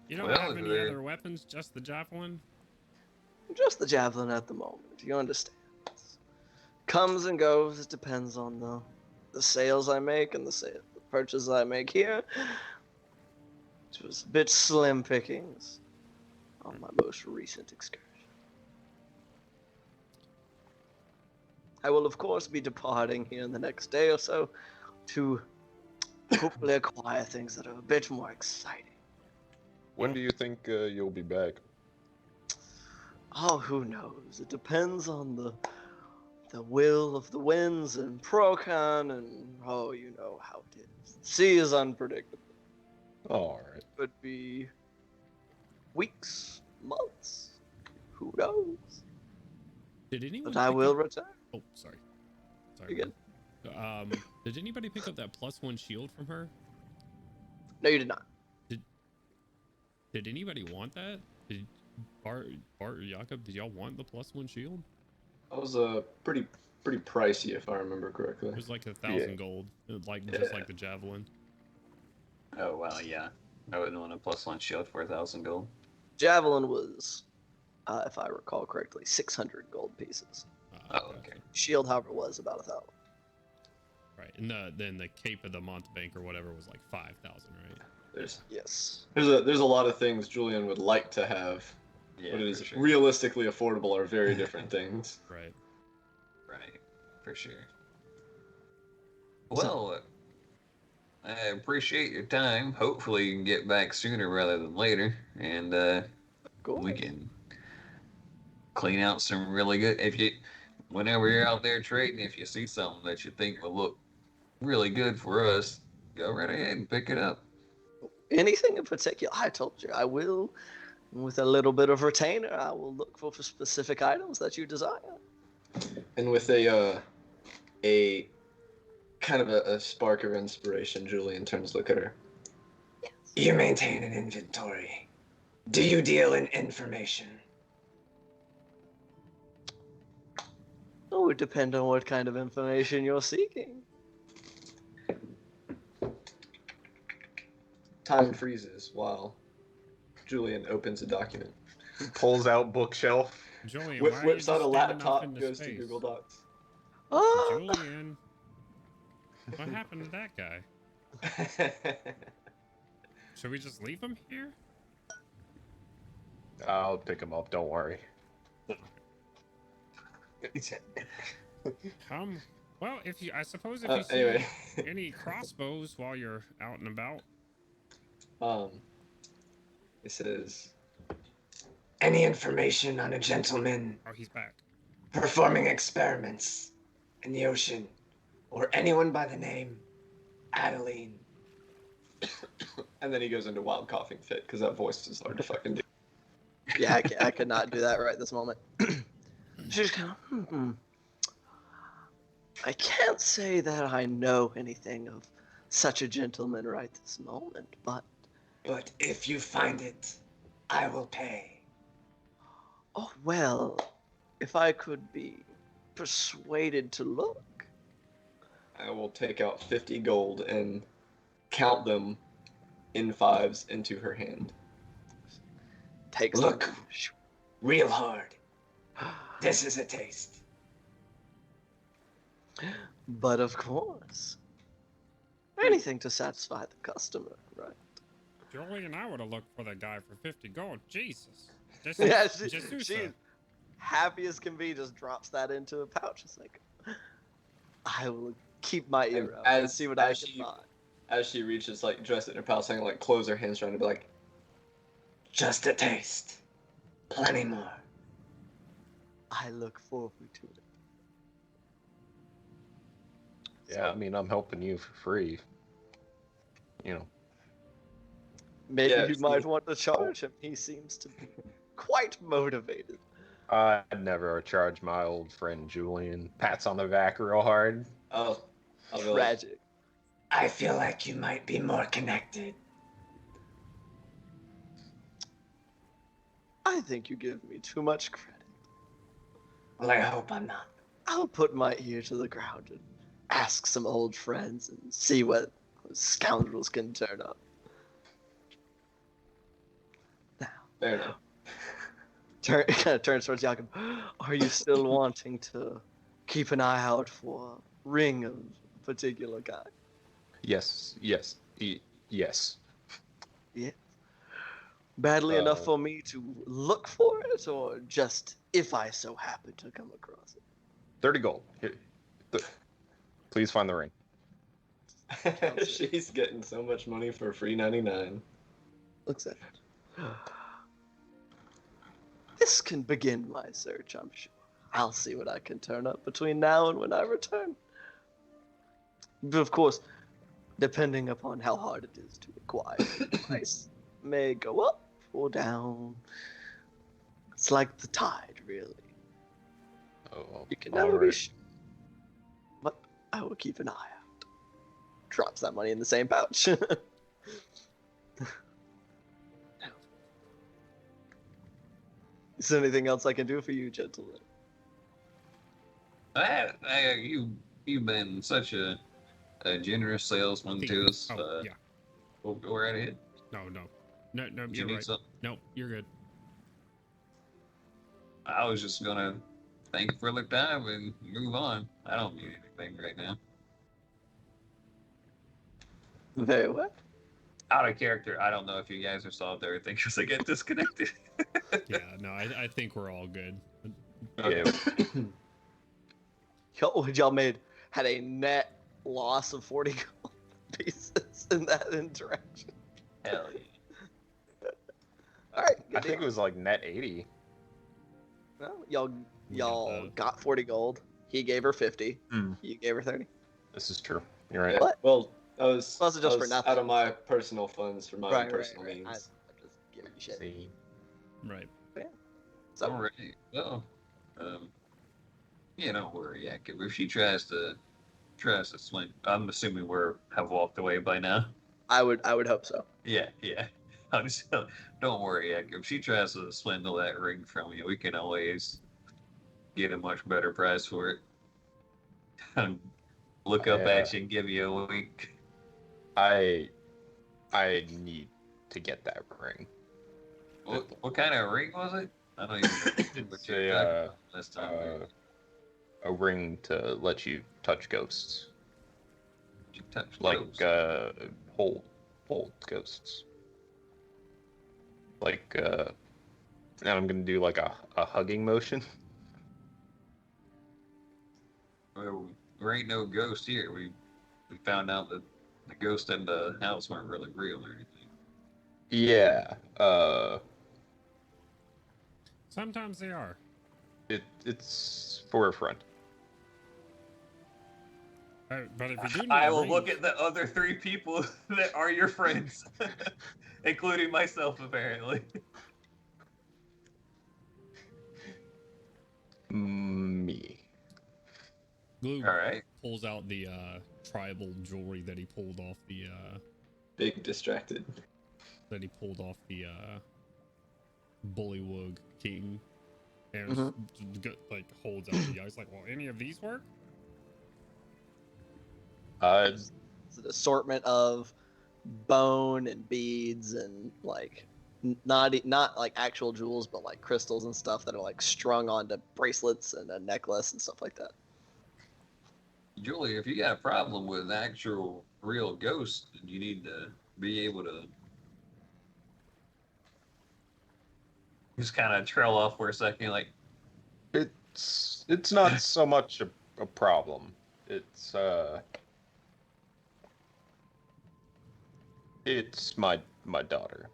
You don't Well, have any there- other weapons, just the javelin? Just the javelin at the moment, you understand. Comes and goes, it depends on the sales I make and the purchases I make here. It was a bit slim pickings on my most recent excursion. I will, of course, be departing here in the next day or so to hopefully acquire things that are a bit more exciting. When do you think you'll be back? Oh, who knows? It depends on the will of the winds and Procon, and oh, you know how it is. The sea is unpredictable. Alright. Could be weeks, months, who knows? Did anyone? But I pick will up- return. Oh, sorry. Again. Did anybody pick up that +1 shield from her? No, you did not. Did anybody want that? Did Bart or Jakob, did y'all want the +1 shield? That was pretty pricey, if I remember correctly. It was like 1,000 gold, like just like the javelin. Oh, well, yeah. I wouldn't want a +1 shield for 1,000 gold. Javelin was, if I recall correctly, 600 gold pieces. Oh, okay. Shield, however, was about 1,000. Right, and then the cape of the mountebank or whatever was like 5,000, right? Yes. There's a lot of things Julian would like to have, Yeah, but it for is sure. realistically affordable are very different things. Right. Right, for sure. Well, I appreciate your time. Hopefully you can get back sooner rather than later, and Cool. we can clean out some really good. Whenever you're out there trading, if you see something that you think will look really good for us, go right ahead and pick it up. Anything in particular? I told you I will, with a little bit of retainer, I will look for specific items that you desire. And with a kind of a spark of inspiration, Julian turns to look at her. You maintain an inventory. Do you deal in information? It would depend on what kind of information you're seeking. Time freezes while Julian opens a document. Pulls out bookshelf. Julian, why are you Whips just out a standing laptop, off into goes to space? Google Docs. Oh, Julian, what happened to that guy? Should we just leave him here? I'll pick him up, don't worry. Well, I suppose if you see Anyway, any crossbows while you're out and about. it says, Any information on a gentleman Oh, he's back. performing experiments in the ocean, or anyone by the name Adeline? and then he goes into wild coughing fit because that voice is hard to fucking do. yeah, I could not do that right this moment. She's kind of, I can't say that I know anything of such a gentleman right this moment, but But if you find it, I will pay. Oh, well, if I could be persuaded to look. I will take out 50 gold and count them in fives into her hand. Takes Look. them. Real hard. This is a taste. But of course, anything to satisfy the customer, right? Julie and I would have looked for the guy for 50 gold. Jesus. Yeah, Jesus. she's happy as can be, just drops that into a pouch. It's like, I will keep my ear out and see what I can find. As she reaches, like, dress it in her pouch, saying, like, close her hands, trying to be like, Just a taste. Plenty more. I look forward to it. Yeah, I mean, I'm helping you for free. You know. Maybe Yeah, you might want to charge him. He seems to be quite motivated. I'd never charge my old friend Julian. Pats on the back real hard. oh, I'll be like, Tragic. I feel like you might be more connected. I think you give me too much credit. Well, I hope I'm not. I'll put my ear to the ground and ask some old friends and see what scoundrels can turn up. Now, fair enough. kind of turns towards Jakob. Are you still wanting to keep an eye out for a ring of a particular kind? Yes. Yes. Yeah. Badly enough for me to look for it, or just if I so happen to come across it? 30 gold. Here. Please find the ring. She's getting so much money for free 99. Looks at it. This can begin my search, I'm sure. I'll see what I can turn up between now and when I return. But of course, depending upon how hard it is to acquire, the price may go up or down. It's like the tide, really. Oh, You can never be alright. sure. But I will keep an eye out. Drops that money in the same pouch. Is there anything else I can do for you, gentlemen? You've been such a generous salesman to us. Yeah. We'll go right ahead. No, You you're need right. something? No, you're good. I was just gonna thank you for the time and move on. I don't need anything right now. Very well. Out of character, I don't know if you guys are solved everything because I get disconnected. Yeah, no, I think we're all good. Yeah. Y'all had a net loss of 40 gold pieces in that interaction. Hell yeah. All right, I think it was like net 80. well, We y'all got got 40 gold. He gave her 50. Hmm. You gave her 30. This is true. You're right. Yeah, What? well, I was, Well, it's just I for was nothing. out of my personal funds for my own personal I'm means. just giving you shit. See. Right. So, All right. Well, yeah, don't worry, Jacob. If she tries to swing, I'm assuming have walked away by now. I would hope so. Yeah. I'm just, don't worry, Jacob. If she tries to swindle that ring from you, we can always get a much better price for it. Look up at you and give you a wink. I need to get that ring. What kind of ring was it? I don't even know what It's you're talking about last time. a ring to let you touch ghosts, You touch like ghosts. hold ghosts. Like and I'm gonna do like a hugging motion. Well, there ain't no ghost here. We found out that the ghost in the house weren't really real or anything. Yeah. Sometimes they are. It's for a friend. But if you do need I a will ring, look at the other 3 people that are your friends, including myself, apparently. Me. Glue All right. pulls out the tribal jewelry that he pulled off the Big distracted. Then he pulled off the Bullywug King and like holds out the eyes like, well, any of these work? It's an assortment of bone and beads and like not like actual jewels, but like crystals and stuff that are like strung onto bracelets and a necklace and stuff like that. Julie, if you got a problem with actual real ghosts, you need to be able to just kind of trail off for a second, like It's not so much a problem. It's my daughter.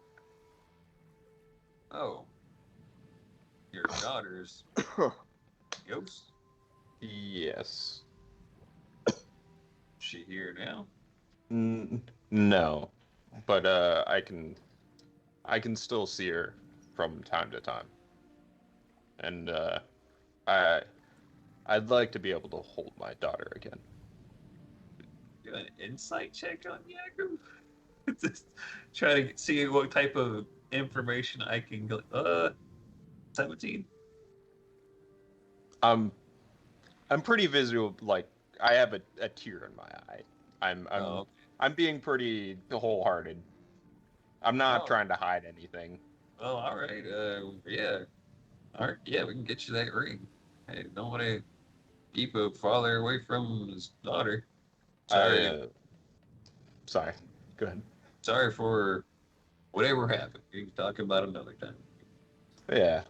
oh, your daughter's ghost. Yes. She here now? No, but I can still see her from time to time, and I'd like to be able to hold my daughter again. Do an insight check on Yaku. Just try to see what type of information I can go. 17. I'm pretty visual. Like I have a tear in my eye. I'm being pretty wholehearted. I'm not trying to hide anything. Oh, all right. Yeah. All right. Yeah, we can get you that ring. Hey, don't want to keep a father away from his daughter. Sorry. Sorry. Go ahead. Sorry for whatever happened. We can talk about it another time. Yeah.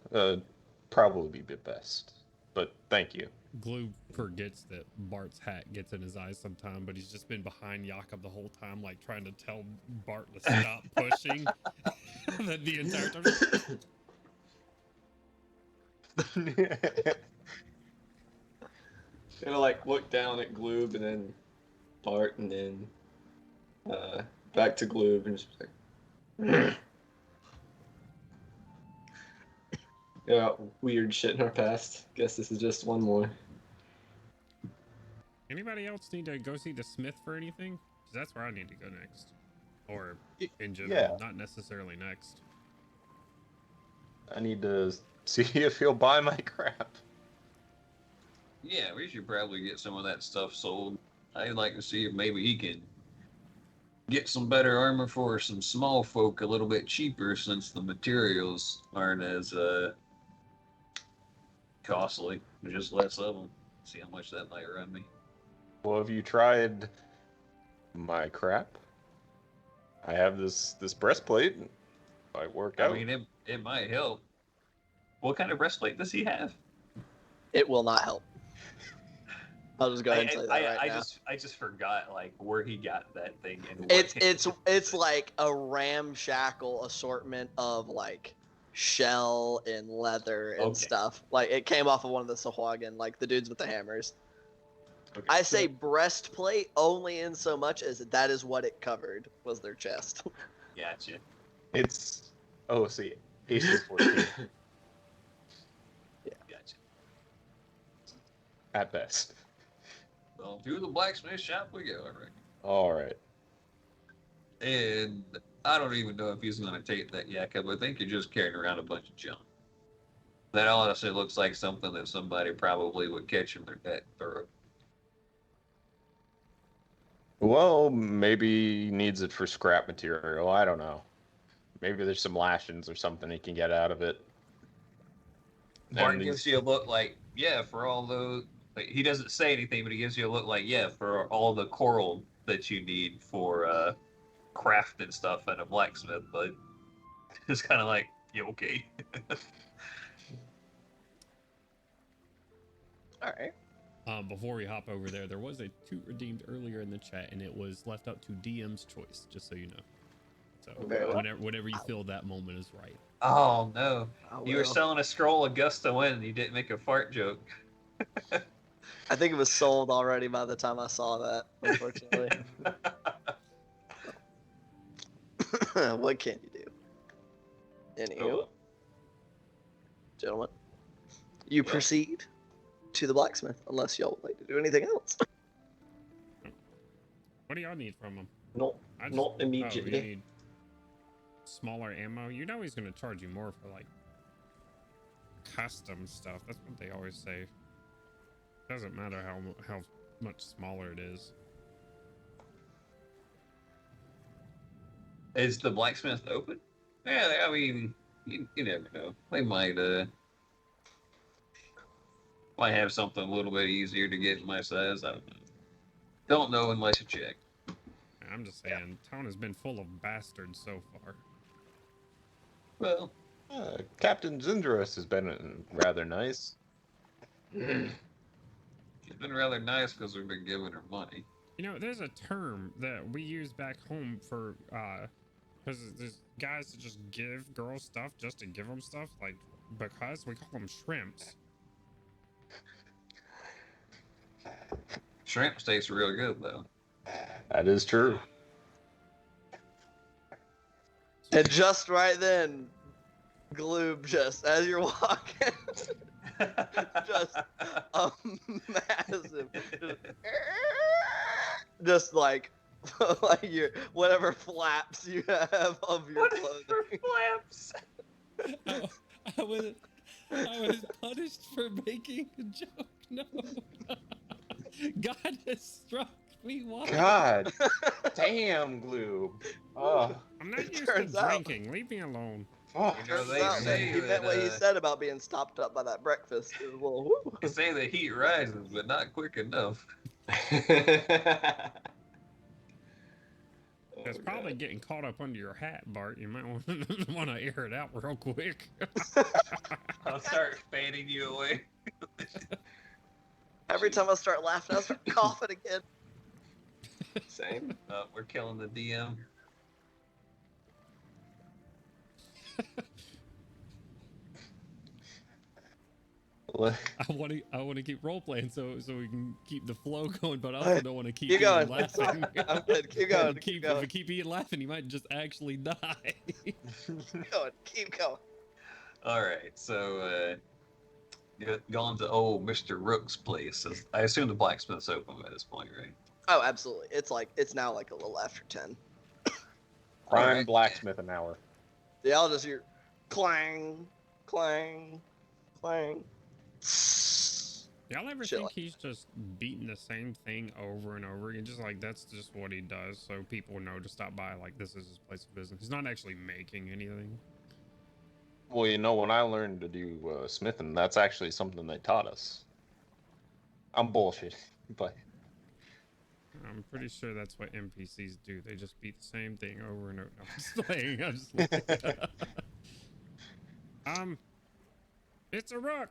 Probably be best. But thank you. Glue forgets that Bart's hat gets in his eyes sometime, but he's just been behind Jakob the whole time, like trying to tell Bart to stop pushing. the entire time. Gonna like look down at Gloob and then Bart and then back to Gloob and just like yeah, weird shit in our past. Guess this is just one more. Anybody else need to go see the Smith for anything? 'Cause that's where I need to go next. Or in general, not necessarily next. I need to see if he'll buy my crap. Yeah, we should probably get some of that stuff sold. I'd like to see if maybe he can get some better armor for some small folk a little bit cheaper, since the materials aren't as costly. There's just less of them. See how much that might run me. Well, have you tried my crap? I have this breastplate. Might work out. I mean, it might help. What kind of breastplate does he have? It will not help. I'll just go ahead and say that right now. I just forgot like where he got that thing and what it's like a ramshackle assortment of like shell and leather and stuff. Like it came off of one of the Sahuagin, like the dudes with the hammers. Okay. I say breastplate only in so much as that is what it covered, was their chest. Gotcha. It's see, AC 14 Yeah. Gotcha. at best. Well, to the blacksmith shop we go, I reckon. All right. And I don't even know if he's going to take that Jakob. I think you're just carrying around a bunch of junk. That honestly looks like something that somebody probably would catch in their net throat. Well, maybe he needs it for scrap material. I don't know. Maybe there's some lashings or something he can get out of it. Bart gives you a look like, yeah, for all those. Like, he doesn't say anything, but he gives you a look like, yeah, for all the coral that you need for craft and stuff and a blacksmith. But it's kind of like, yeah, okay. All right. Before we hop over there, there was a toot redeemed earlier in the chat, and it was left up to DM's choice, just so you know. So whenever you feel that moment is right. Oh, no. You were selling a scroll of gust to win, and you didn't make a fart joke. I think it was sold already by the time I saw that, unfortunately. What can you do? Anywho, gentlemen, you proceed to the blacksmith, unless y'all would like to do anything else. What do y'all need from him? Not immediately. smaller ammo, you know he's gonna charge you more for like custom stuff. That's what they always say. Doesn't matter how much smaller it is. Is the blacksmith open? Yeah, I mean, you never know. They might have something a little bit easier to get in my size. I don't know. Don't know unless you check. I'm just saying, town has been full of bastards so far. Well, Captain Zindros has been rather nice. she's been rather nice because we've been giving her money. You know, there's a term that we use back home for, because there's guys that just give girls stuff just to give them stuff, like, because we call them shrimps. Shrimp tastes real good, though. That is true. And just right then, Gloob, just as you're walking, just a massive, just like your whatever flaps you have of your clothing. Flaps? I was punished for making a joke. No. God has struck me once. God damn, Gloob. Oh, I'm not used to Turns out- drinking. Leave me alone. fuck. You know, Turns they out that say he meant that, what he said about being stopped up by that breakfast. It was a little, woo. They say the heat rises, but not quick enough. It's probably getting caught up under your hat, Bart. You might want to air it out real quick. I'll start fading you away. Every time I start laughing, I start coughing again. Same. We're killing the DM. I want to keep role playing so we can keep the flow going, but I also don't want to keep Keep Ian going. laughing. I'm good. Keep going. If Keep I going. keep Ian laughing, he might just actually die. Keep going. Keep going. All right, so gone to old Mr. Rook's place. I assume the blacksmith's open by this point, right? Oh, absolutely. It's now like a little after 10. Prime Alright. blacksmith an hour. Yeah, I'll just hear clang, clang, clang. Y'all ever Shit think like he's just beating the same thing over and over again? Just like that's just what he does, so people know to stop by. Like this is his place of business. He's not actually making anything. Well, you know, when I learned to do smithing, that's actually something they taught us. I'm bullshit, but I'm pretty sure that's what NPCs do. They just beat the same thing over and over. No, I'm just playing. I'm just playing. It's a rook.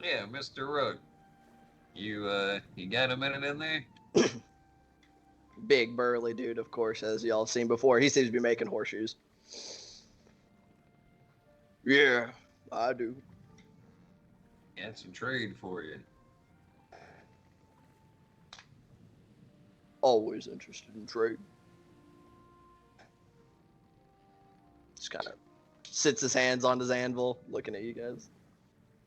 Yeah, Mr. Rook. You got a minute in there? Big burly dude, of course, as y'all have seen before. He seems to be making horseshoes. Yeah, I do. Got some trade for you. Always interested in trade. Just kind of sits his hands on his anvil, looking at you guys.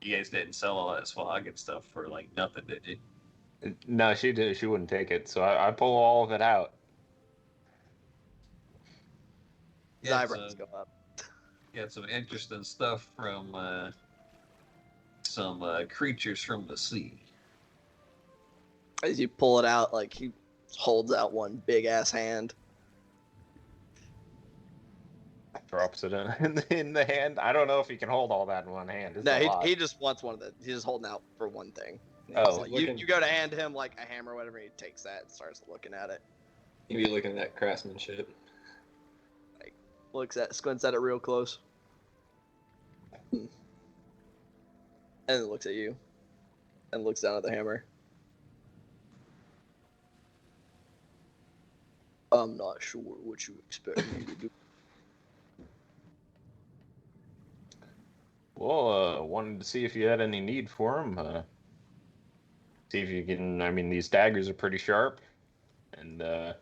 You guys didn't sell all that swag and stuff for like nothing, did you? no, she did. She wouldn't take it, so I pull all of it out. His Got eyebrows some, go up. got some interesting stuff from some creatures from the sea. As you pull it out, like he holds out one big ass hand. Drops it in the hand. I don't know if he can hold all that in one hand. It's No, a lot. he just wants one of the. He's just holding out for one thing. Oh, He's like, looking- you go to hand him like a hammer or whatever, and he takes that and starts looking at it. You be looking at that craftsmanship. Squints at it real close. And then looks at you. And looks down at the hammer. I'm not sure what you expect me to do. Well, wanted to see if you had any need for them. See if you can. I mean, these daggers are pretty sharp, and They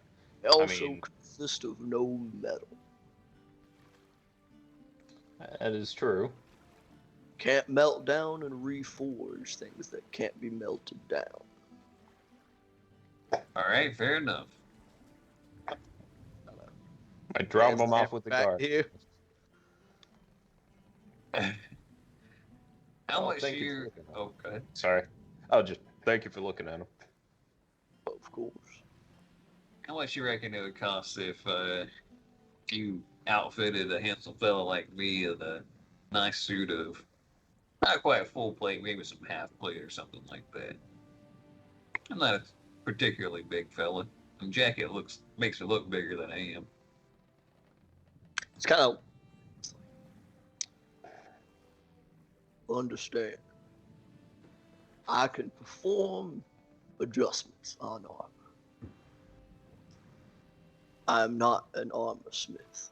also mean- consist of no metal. that is true. Can't melt down and reforge things that can't be melted down. All right, fair enough. I drop Hands him the off hammer with the back guard. to you. How Oh, much do thank you for you? looking at Oh, go ahead. Sorry. Oh, just thank you for looking at him. Of course. How much you reckon it would cost if you outfitted a handsome fella like me with a nice suit of not quite a full plate, maybe some half plate or something like that? I'm not a particularly big fella. And jacket makes me look bigger than I am. It's kind of understand. I can perform adjustments on armor. I'm not an armor smith.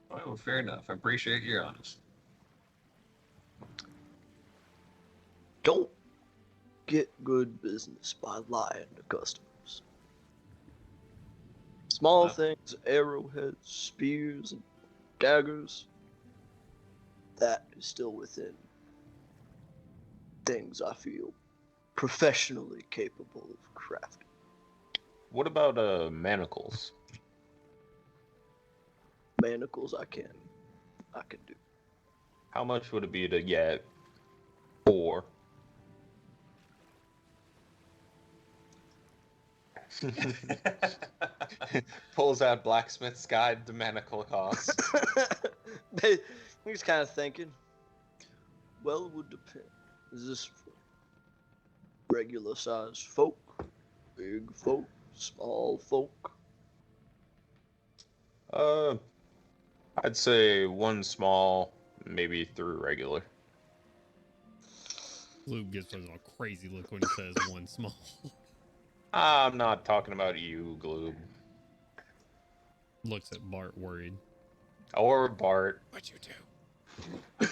Well, fair enough. I appreciate your honesty. Don't get good business by lying to customers. Small things, arrowheads, spears, and daggers, that is still within things I feel professionally capable of crafting. What about manacles? Manacles I can do. How much would it be to get 4? Pulls out blacksmith's guide to manacle costs. He's kind of thinking, well, it would depend. Is this for regular sized folk, big folk, small folk? I'd say 1 small, maybe 3 regular. Lube gives us a crazy look when he says one small. I'm not talking about you, Gloob. Looks at Bart worried. Or Bart. What'd you do?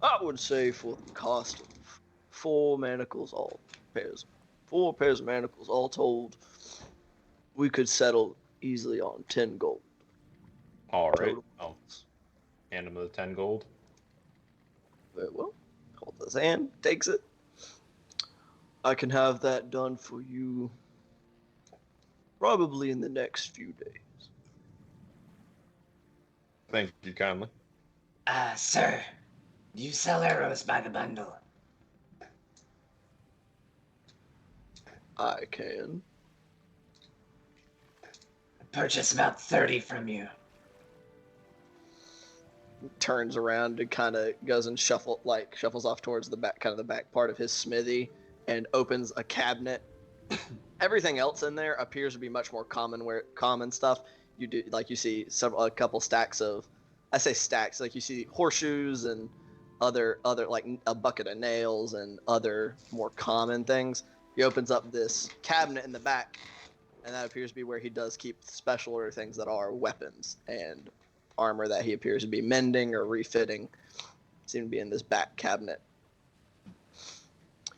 I would say for the cost of 4 manacles, 4 pairs of manacles, all told, we could settle easily on 10 gold. All right. Total. I'll hand him the 10 gold. Very well. Holds his hand, takes it. I can have that done for you probably in the next few days. Thank you kindly. Sir, do you sell arrows by the bundle? I can. Purchase about 30 from you. Turns around and kind of goes and shuffles off towards the back, kind of the back part of his smithy, and opens a cabinet. Everything else in there appears to be much more common stuff. You see a couple stacks of, I say stacks, like you see horseshoes and other like a bucket of nails and other more common things. He opens up this cabinet in the back, and that appears to be where he does keep special order things that are weapons and armor that he appears to be mending or refitting. Seem to be in this back cabinet.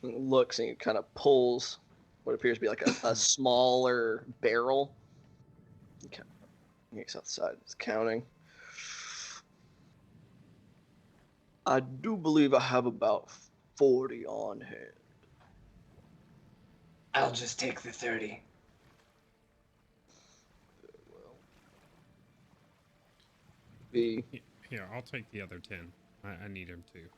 He looks and he kind of pulls what appears to be like a smaller barrel. He kind of makes out the side. He's counting. I do believe I have about 40 on hand. I'll just take the 30. Be Here, I'll take the other 10. I need him too.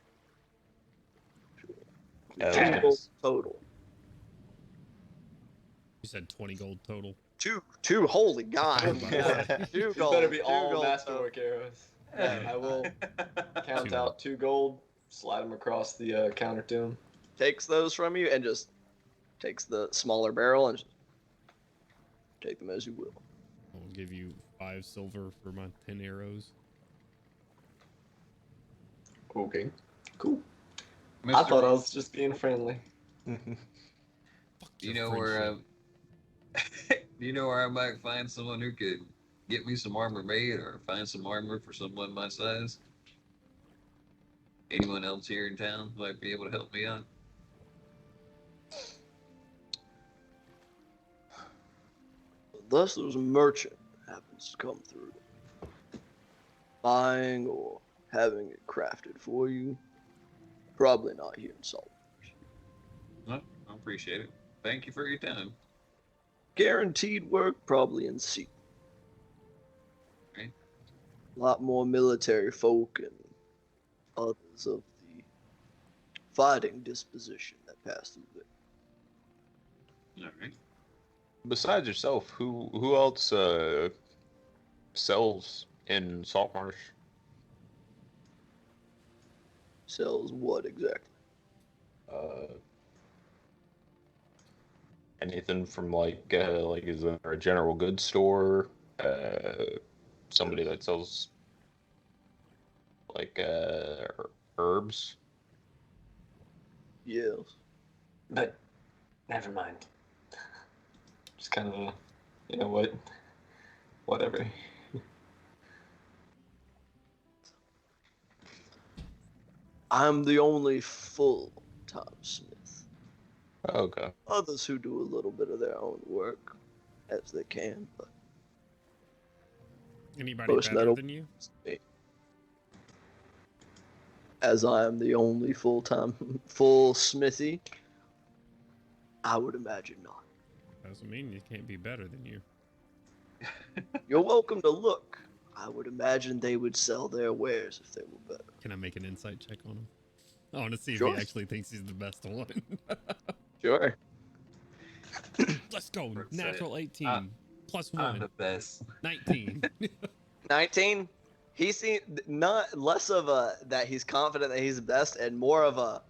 10 gold total. You said 20 gold total. Two. Holy God! Yeah. 2 These gold. better be 2 all gold masterwork arrows. Yeah, I will count Two. out 2 gold, slide them across the counter to him. Takes those from you and just takes the smaller barrel and just take them as you will. I'll give you 5 silver for my 10 arrows. Okay, cool. Mr. I thought I was just being friendly. Fuck Do you your know where? friendship. Do you know where I might find someone who could get me some armor made, or find some armor for someone my size? Anyone else here in town who might be able to help me out? Thus, there's a merchant that happens to come through, buying or having it crafted for you. Probably not here in Saltmarsh. No, I appreciate it. Thank you for your time. Guaranteed work, probably in sea. A lot more military folk and others of the fighting disposition that pass through there. All right. Besides yourself, who else sells in Saltmarsh? Sells what exactly? Anything from like is there a general goods store? Somebody that sells like herbs? Yes. But never mind. Just kind of, you know what? Whatever. I'm the only full-time smith. Okay. Others who do a little bit of their own work as they can, but Anybody Most better metal. than you? as I am the only full smithy, I would imagine not. Doesn't mean you can't be better than you. You're welcome to look. I would imagine they would sell their wares if they were better. Can I make an insight check on him? I want to see if Sure. he actually thinks he's the best one. Sure. Let's go. Let's say Natural 18. Plus I'm 1. the best. 19. 19. He seems not less of a that he's confident that he's the best, and more of a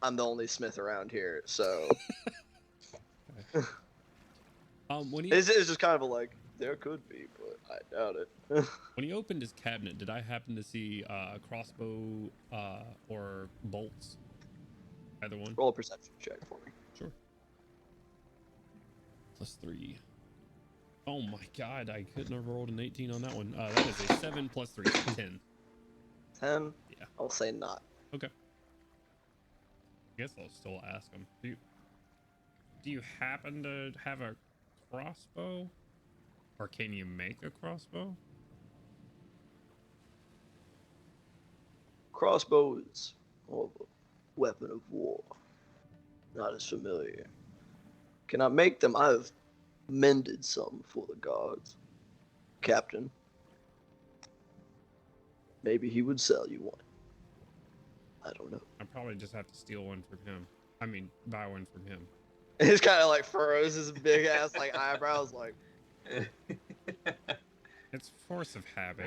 I'm the only smith around here. So When he it's just kind of a like there could be, but I doubt it. when he opened his cabinet, did I happen to see a crossbow or bolts? Either one. Roll a perception check for me. Sure. Plus 3. Oh my god, I couldn't have rolled an 18 on that one. That is a 7 plus 3, 10. 10. Yeah. I'll say not. Okay. I guess I'll still ask him. Do you happen to have a crossbow? Or can you make a crossbow? Crossbow is more of a weapon of war. Not as familiar. Can I make them? I've mended some for the guards. Captain. Maybe he would sell you one. I don't know. I probably just have to steal one from him. I mean, buy one from him. He's kind of like furrows his big ass like eyebrows like It's force of habit.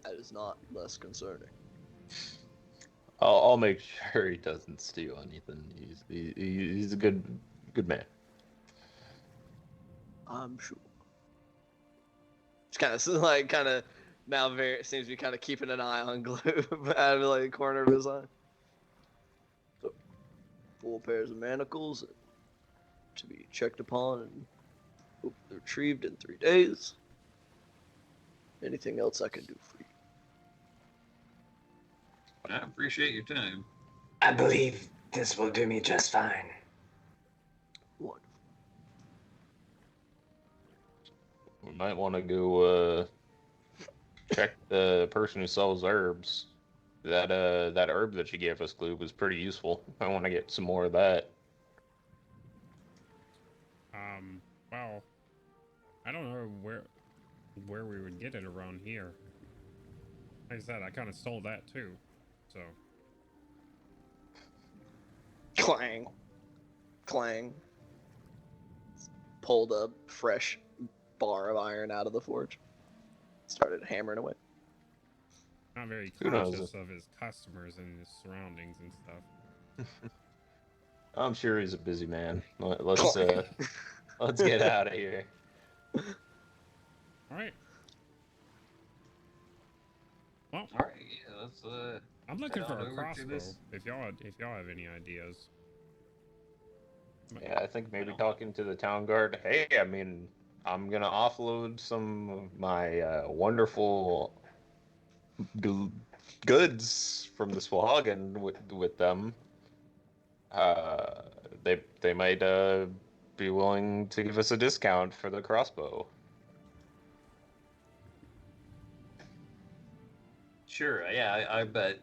that is not less concerning. I'll make sure he doesn't steal anything. He's a good man. I'm sure. It's kind of now very seems to be kind of keeping an eye on Glue out of like the corner of his eye. So, 4 pairs of manacles to be checked upon and hopefully retrieved in 3 days. Anything else I can do for you? I appreciate your time. I believe this will do me just fine. Wonderful. We might want to go check the person who sells herbs. That herb that you gave us, Glue, was pretty useful. I want to get some more of that. Well, I don't know where we would get it around here. Like I said, I kind of stole that too, so. Clang. Clang. Pulled a fresh bar of iron out of the forge. Started hammering away. Not very Who knows? conscious of his customers and his surroundings and stuff. I'm sure he's a busy man. Let's get out of here. All right. Well, All right, yeah, let's. I'm looking head for on a over to crossbow. this. If y'all have any ideas. Yeah, I think maybe talking to the town guard. Hey, I mean, I'm gonna offload some of my wonderful goods from the Swahagan with them. They might be willing to give us a discount for the crossbow. Sure, yeah, I bet.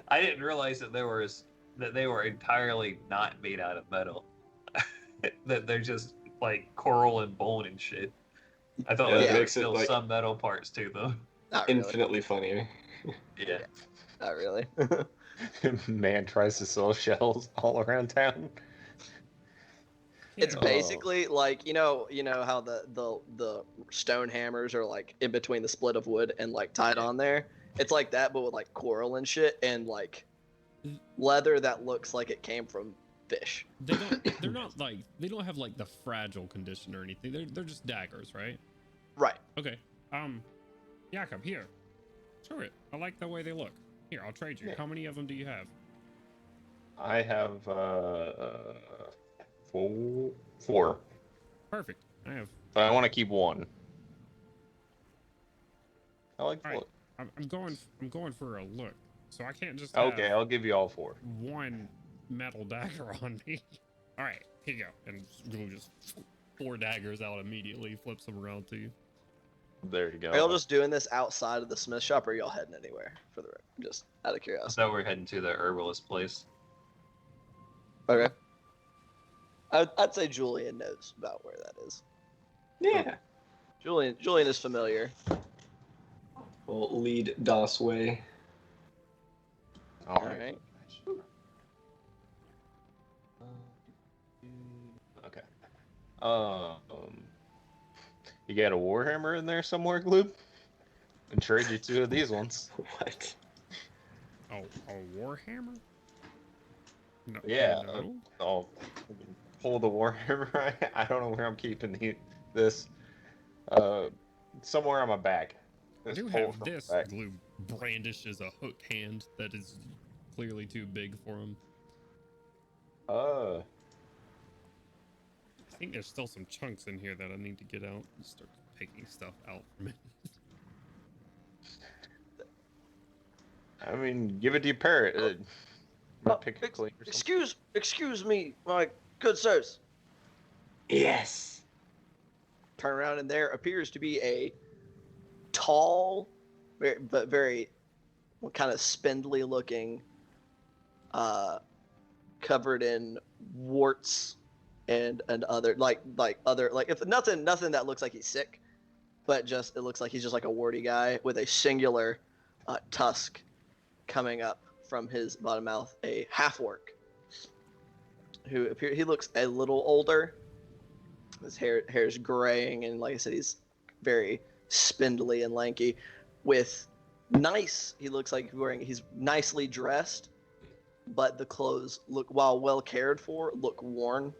I didn't realize that they were entirely not made out of metal. That they're just like coral and bone and shit. I thought Yeah, there it were makes it, still like, some metal parts too, though. Not really. Infinitely funnier. Yeah. Not really. Man tries to sell shells all around town. It's Yeah. basically like you know how the stone hammers are like in between the split of wood and like tied on there. It's like that, but with like coral and shit and like leather that looks like it came from fish. They don't. They're not like. They don't have like the fragile condition or anything. They're just daggers, right? Right. Okay. Jakob, here. Show it. I like the way they look. Here, I'll trade you. Yeah. How many of them do you have? I have four. Perfect. I have. But I want to keep one. I like the All right. look. I'm going for a look. So I can't just have Okay, I'll give you all four. one metal dagger on me. All right, here you go. And Glue just 4 daggers out immediately, flips them around to you. There you go. Are y'all just doing this outside of the smith shop, or are y'all heading anywhere for the just out of I curiosity? thought we were heading to the herbalist place. Okay. I'd say Julian knows about where that is. Yeah. Julian is familiar. We'll lead Das way. All All right. right. Okay. You got a warhammer in there somewhere, Gloob? And trade you 2 of these ones. What? Oh, a warhammer? No. Yeah. No. I'll pull the warhammer. I don't know where I'm keeping this. Somewhere on my back. I Just do pull it have from this. my back. Glue brandishes a hooked hand that is clearly too big for him. I think there's still some chunks in here that I need to get out and start taking stuff out from it. I mean, give it to your parrot. Pick a clean or something. Excuse me, my good sirs. Yes. Turn around, and there appears to be a tall, but very kind of spindly looking, covered in warts and other like if nothing that looks like he's sick, but just it looks like he's just like a warty guy with a singular tusk coming up from his bottom mouth, a half orc who he looks a little older. His hair's graying, and like I said, he's very spindly and lanky. He looks like he's nicely dressed, but the clothes look, while well cared for, look worn.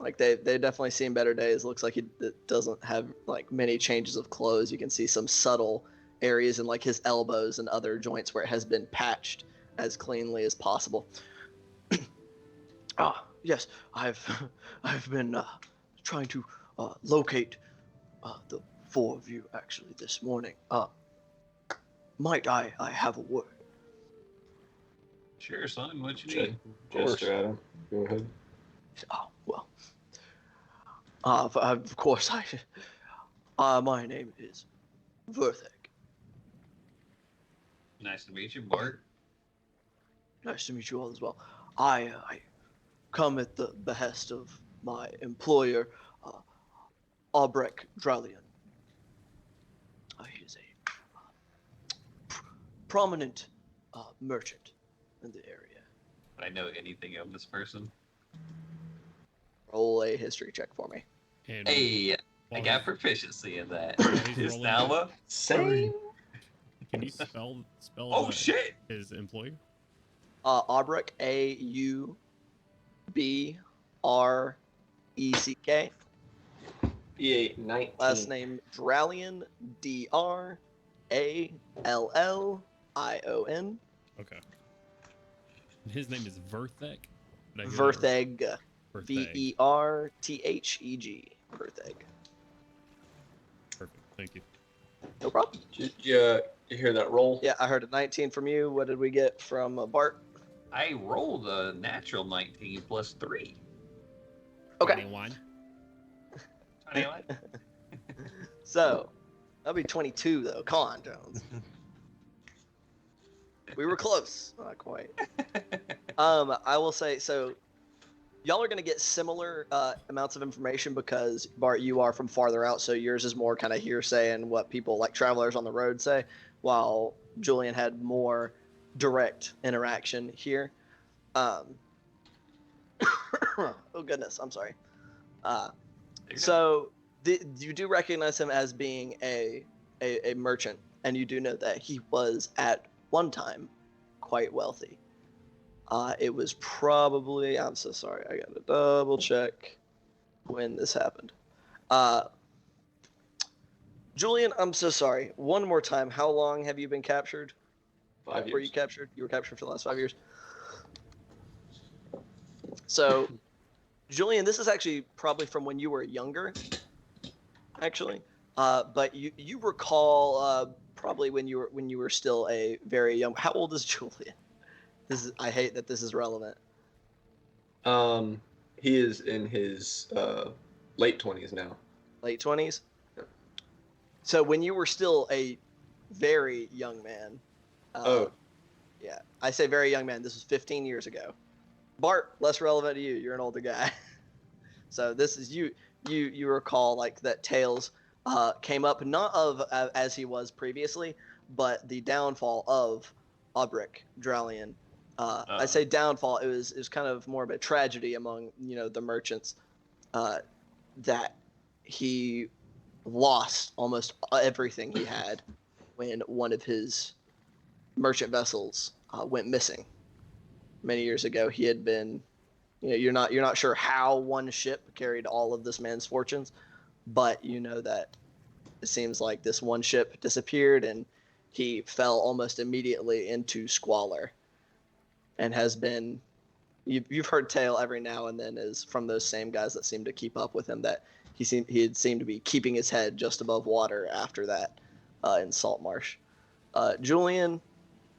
Like they definitely seen better days. Looks like he doesn't have like many changes of clothes. You can see some subtle areas in like his elbows and other joints where it has been patched as cleanly as possible. Yes, I've been trying to locate the 4 of you actually this morning. Might I have a word? Sure, son. What you need? Gesture at him. Go ahead. Oh, well. Of course, my name is Verthek. Nice to meet you, Bart. Nice to meet you all as well. I come at the behest of my employer, Albrecht Dralian. He is a prominent merchant in the area. Would I know anything of this person? Roll a history check for me. And Hey, I while got he's- proficiency in that. while he's Is rolling Nalma? Same. Can you spell Oh shit! his employer? Albrecht, Aubreck. EA 19. Last name Dralion, Drallion. Okay. And his name is Verthek? Did I hear that right? Vertheg. Vertheg. Vertheg. Vertheg. Perfect. Thank you. No problem. Did you hear that roll? Yeah, I heard a 19 from you. What did we get from Bart? I rolled a natural 19 plus 3. Okay. 21. 21. So, that'll be 22, though. Come on, Jones. We were close. Not quite. I will say, so, Y'all are going to get similar amounts of information because, Bart, you are from farther out, so yours is more kind of hearsay and what people like travelers on the road say, while Julian had more direct interaction here. Oh, goodness, I'm sorry. So you do recognize him as being a merchant, and you do know that he was at one time quite wealthy. It was probably, I'm so sorry, I gotta double check when this happened. Julian, I'm so sorry. One more time, how long have you been captured? 5 years. Were you captured? You were captured for the last 5 years? So, Julian, this is actually probably from when you were younger, actually. But you recall probably when you were still a very young. How old is Julian? I hate that this is relevant. He is in his late 20s now. Late 20s? Yep. So when you were still a very young man. Yeah, I say very young man. This was 15 years ago. Bart, less relevant to you. You're an older guy. So this is you recall like that Tails came up not of as he was previously, but the downfall of Aubric Dralian. I say downfall. It was kind of more of a tragedy among the merchants that he lost almost everything he had when one of his merchant vessels went missing many years ago. He had been, you're not sure how one ship carried all of this man's fortunes, but you know that it seems like this one ship disappeared and he fell almost immediately into squalor. And has been, you've heard tale every now and then is from those same guys that seem to keep up with him that he had seemed to be keeping his head just above water after that in Saltmarsh. Julian,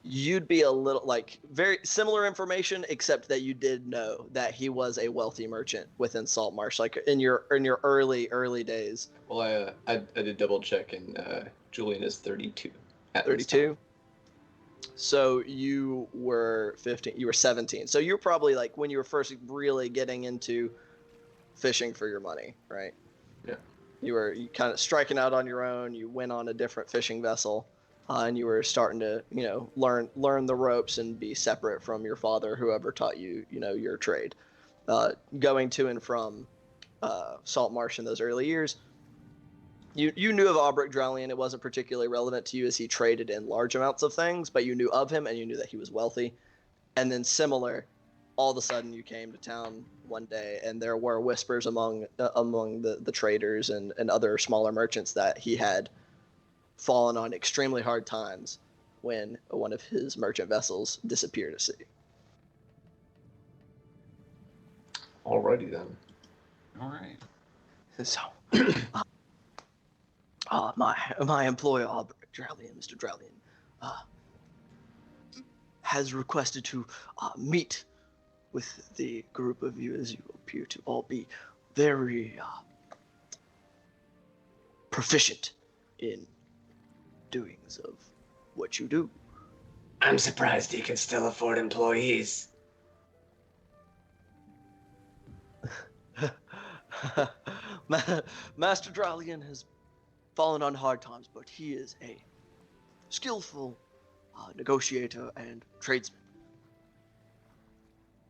you'd be a little like very similar information, except that you did know that he was a wealthy merchant within Saltmarsh, like in your early days. Well, I did double check, and Julian is 32. 32. So you were 15. You were 17. So you're probably like when you were first really getting into fishing for your money, right? Yeah. You kind of striking out on your own. You went on a different fishing vessel, and you were starting to learn the ropes and be separate from your father, whoever taught you your trade. Going to and from Saltmarsh in those early years. You knew of Aubric Dralian. It wasn't particularly relevant to you as he traded in large amounts of things, but you knew of him and you knew that he was wealthy. And then similar, all of a sudden you came to town one day and there were whispers among the traders and other smaller merchants that he had fallen on extremely hard times when one of his merchant vessels disappeared at sea. Alrighty then. All right. So... my employer, Mr. Dralian, has requested to meet with the group of you, as you appear to all be very proficient in doings of what you do. I'm surprised he can still afford employees. Master Dralian has fallen on hard times, but he is a skillful negotiator and tradesman.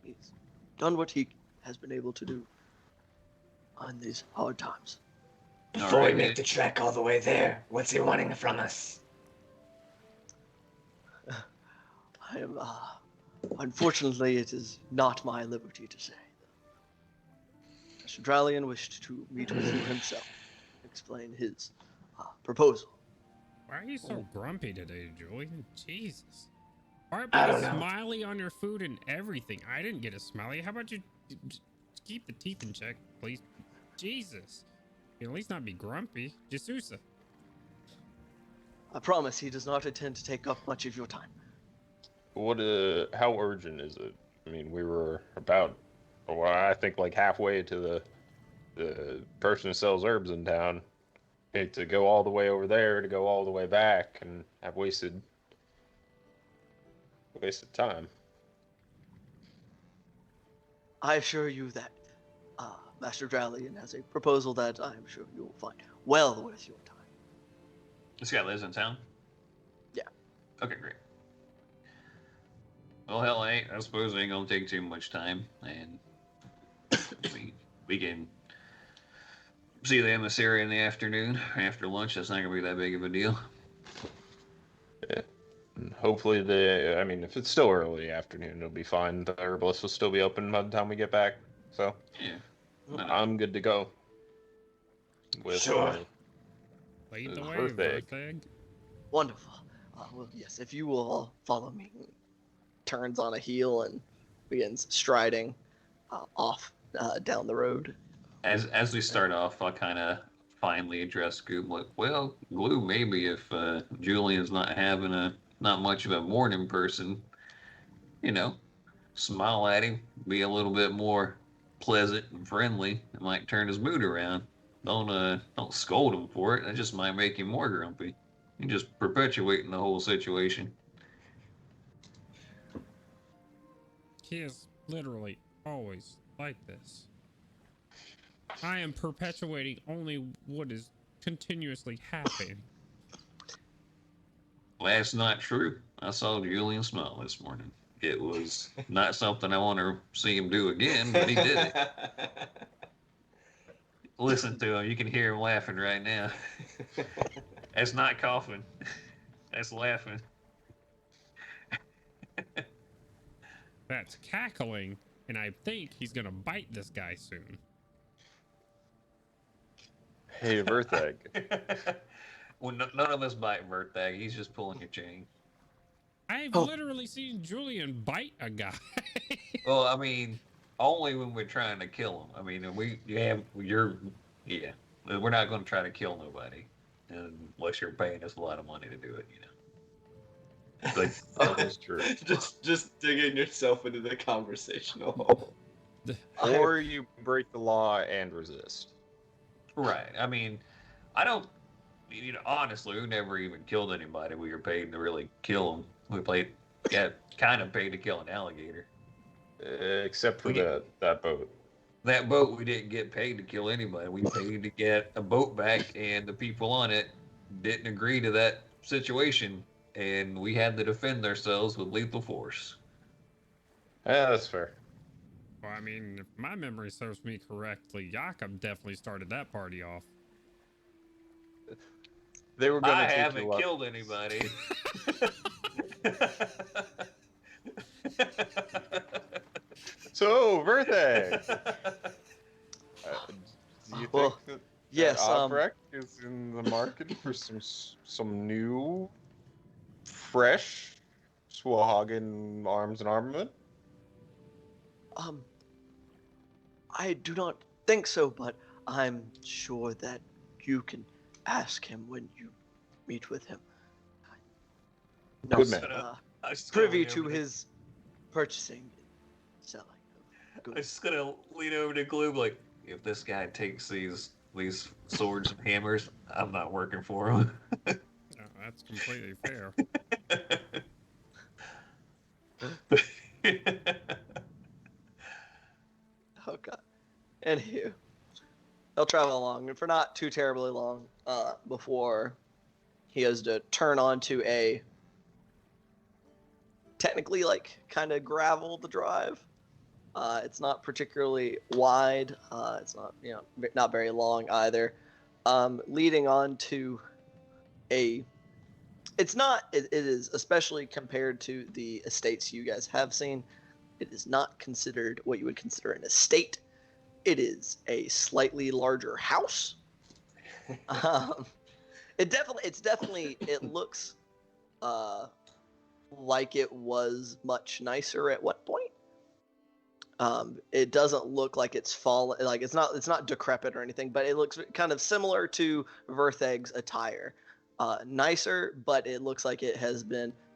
He's done what he has been able to do on these hard times. Before we make the trek all the way there, what's he wanting from us? I am, unfortunately, it is not my liberty to say. Mr. Dralian wished to meet with you himself, explain his proposal. Why are you so grumpy today, Julian? Jesus. Alright, I put don't a know. smiley on your food and everything. I didn't get a smiley. How about you keep the teeth in check, please? Jesus. You can at least not be grumpy. Jesusa. I promise he does not intend to take up much of your time. What? How urgent is it? I mean, we were about, well, I think like halfway to the person who sells herbs in town. Hate to go all the way over there to go all the way back and have wasted time. I assure you that Master Dralian has a proposal that I am sure you will find well worth your time. This guy lives in town? Yeah. Okay, great. Well, hell, I suppose it ain't gonna take too much time, and we can see the emissary in the afternoon after lunch. That's not gonna be that big of a deal. Yeah. And hopefully if it's still early afternoon, it'll be fine. The herbalist will still be open by the time we get back. So Yeah. I'm good to go. With Sure. Lead the The way, Vertheg. Vertheg. Wonderful. Well, yes, if you will all follow me. Turns on a heel and begins striding off down the road. As we start off, I'll kind of finally address Goob like, well, Glue, maybe if Julian's not having not much of a morning person, smile at him, be a little bit more pleasant and friendly, it might turn his mood around. Don't scold him for it. That just might make him more grumpy. You're just perpetuating the whole situation. He is literally always like this. I am perpetuating only what is continuously happening. Well, that's not true. I saw Julian smile this morning. It was not something I want to see him do again, but he did it. Listen to him. You can hear him laughing right now. That's not coughing. That's laughing. That's cackling, and I think he's gonna bite this guy soon. Hey, Vertheg. Well, none of us bite Verthag. He's just pulling your chain. I've literally seen Julian bite a guy. Well, I mean, only when we're trying to kill him. I mean, we're not going to try to kill nobody unless you're paying us a lot of money to do it, But That is true. just digging yourself into the conversational hole. Or you break the law and resist. right. I mean, I don't. Honestly, we never even killed anybody. We were paid to really kill them. We kind of paid to kill an alligator. Except for that boat. That boat, we didn't get paid to kill anybody. We paid to get a boat back, and the people on it didn't agree to that situation, and we had to defend ourselves with lethal force. Yeah, that's fair. Well, I mean, if my memory serves me correctly, Jakob definitely started that party off. They were going to I take haven't you up. killed anybody. So, Vertheg, do you Well, think that yes, Obrek is in the market for some new, fresh Swahagan arms and armament? I do not think so, but I'm sure that you can ask him when you meet with him. No, Good man. privy to his purchasing and selling of I'm goods. just gonna lean over to Gloob like, if this guy takes these swords and hammers, I'm not working for him. No, that's completely fair. Oh god. Anywho, he'll travel along, and for not too terribly long, before he has to turn onto a technically kind of graveled drive. It's not particularly wide. It's not not very long either. Leading on to a. It's not. It is, especially compared to the estates you guys have seen. It is not considered what you would consider an estate. It is a slightly larger house. It looks like it was much nicer at one point. It doesn't look like it's fallen, like it's not decrepit or anything, but it looks kind of similar to Vertheg's attire. Nicer, but it looks like it has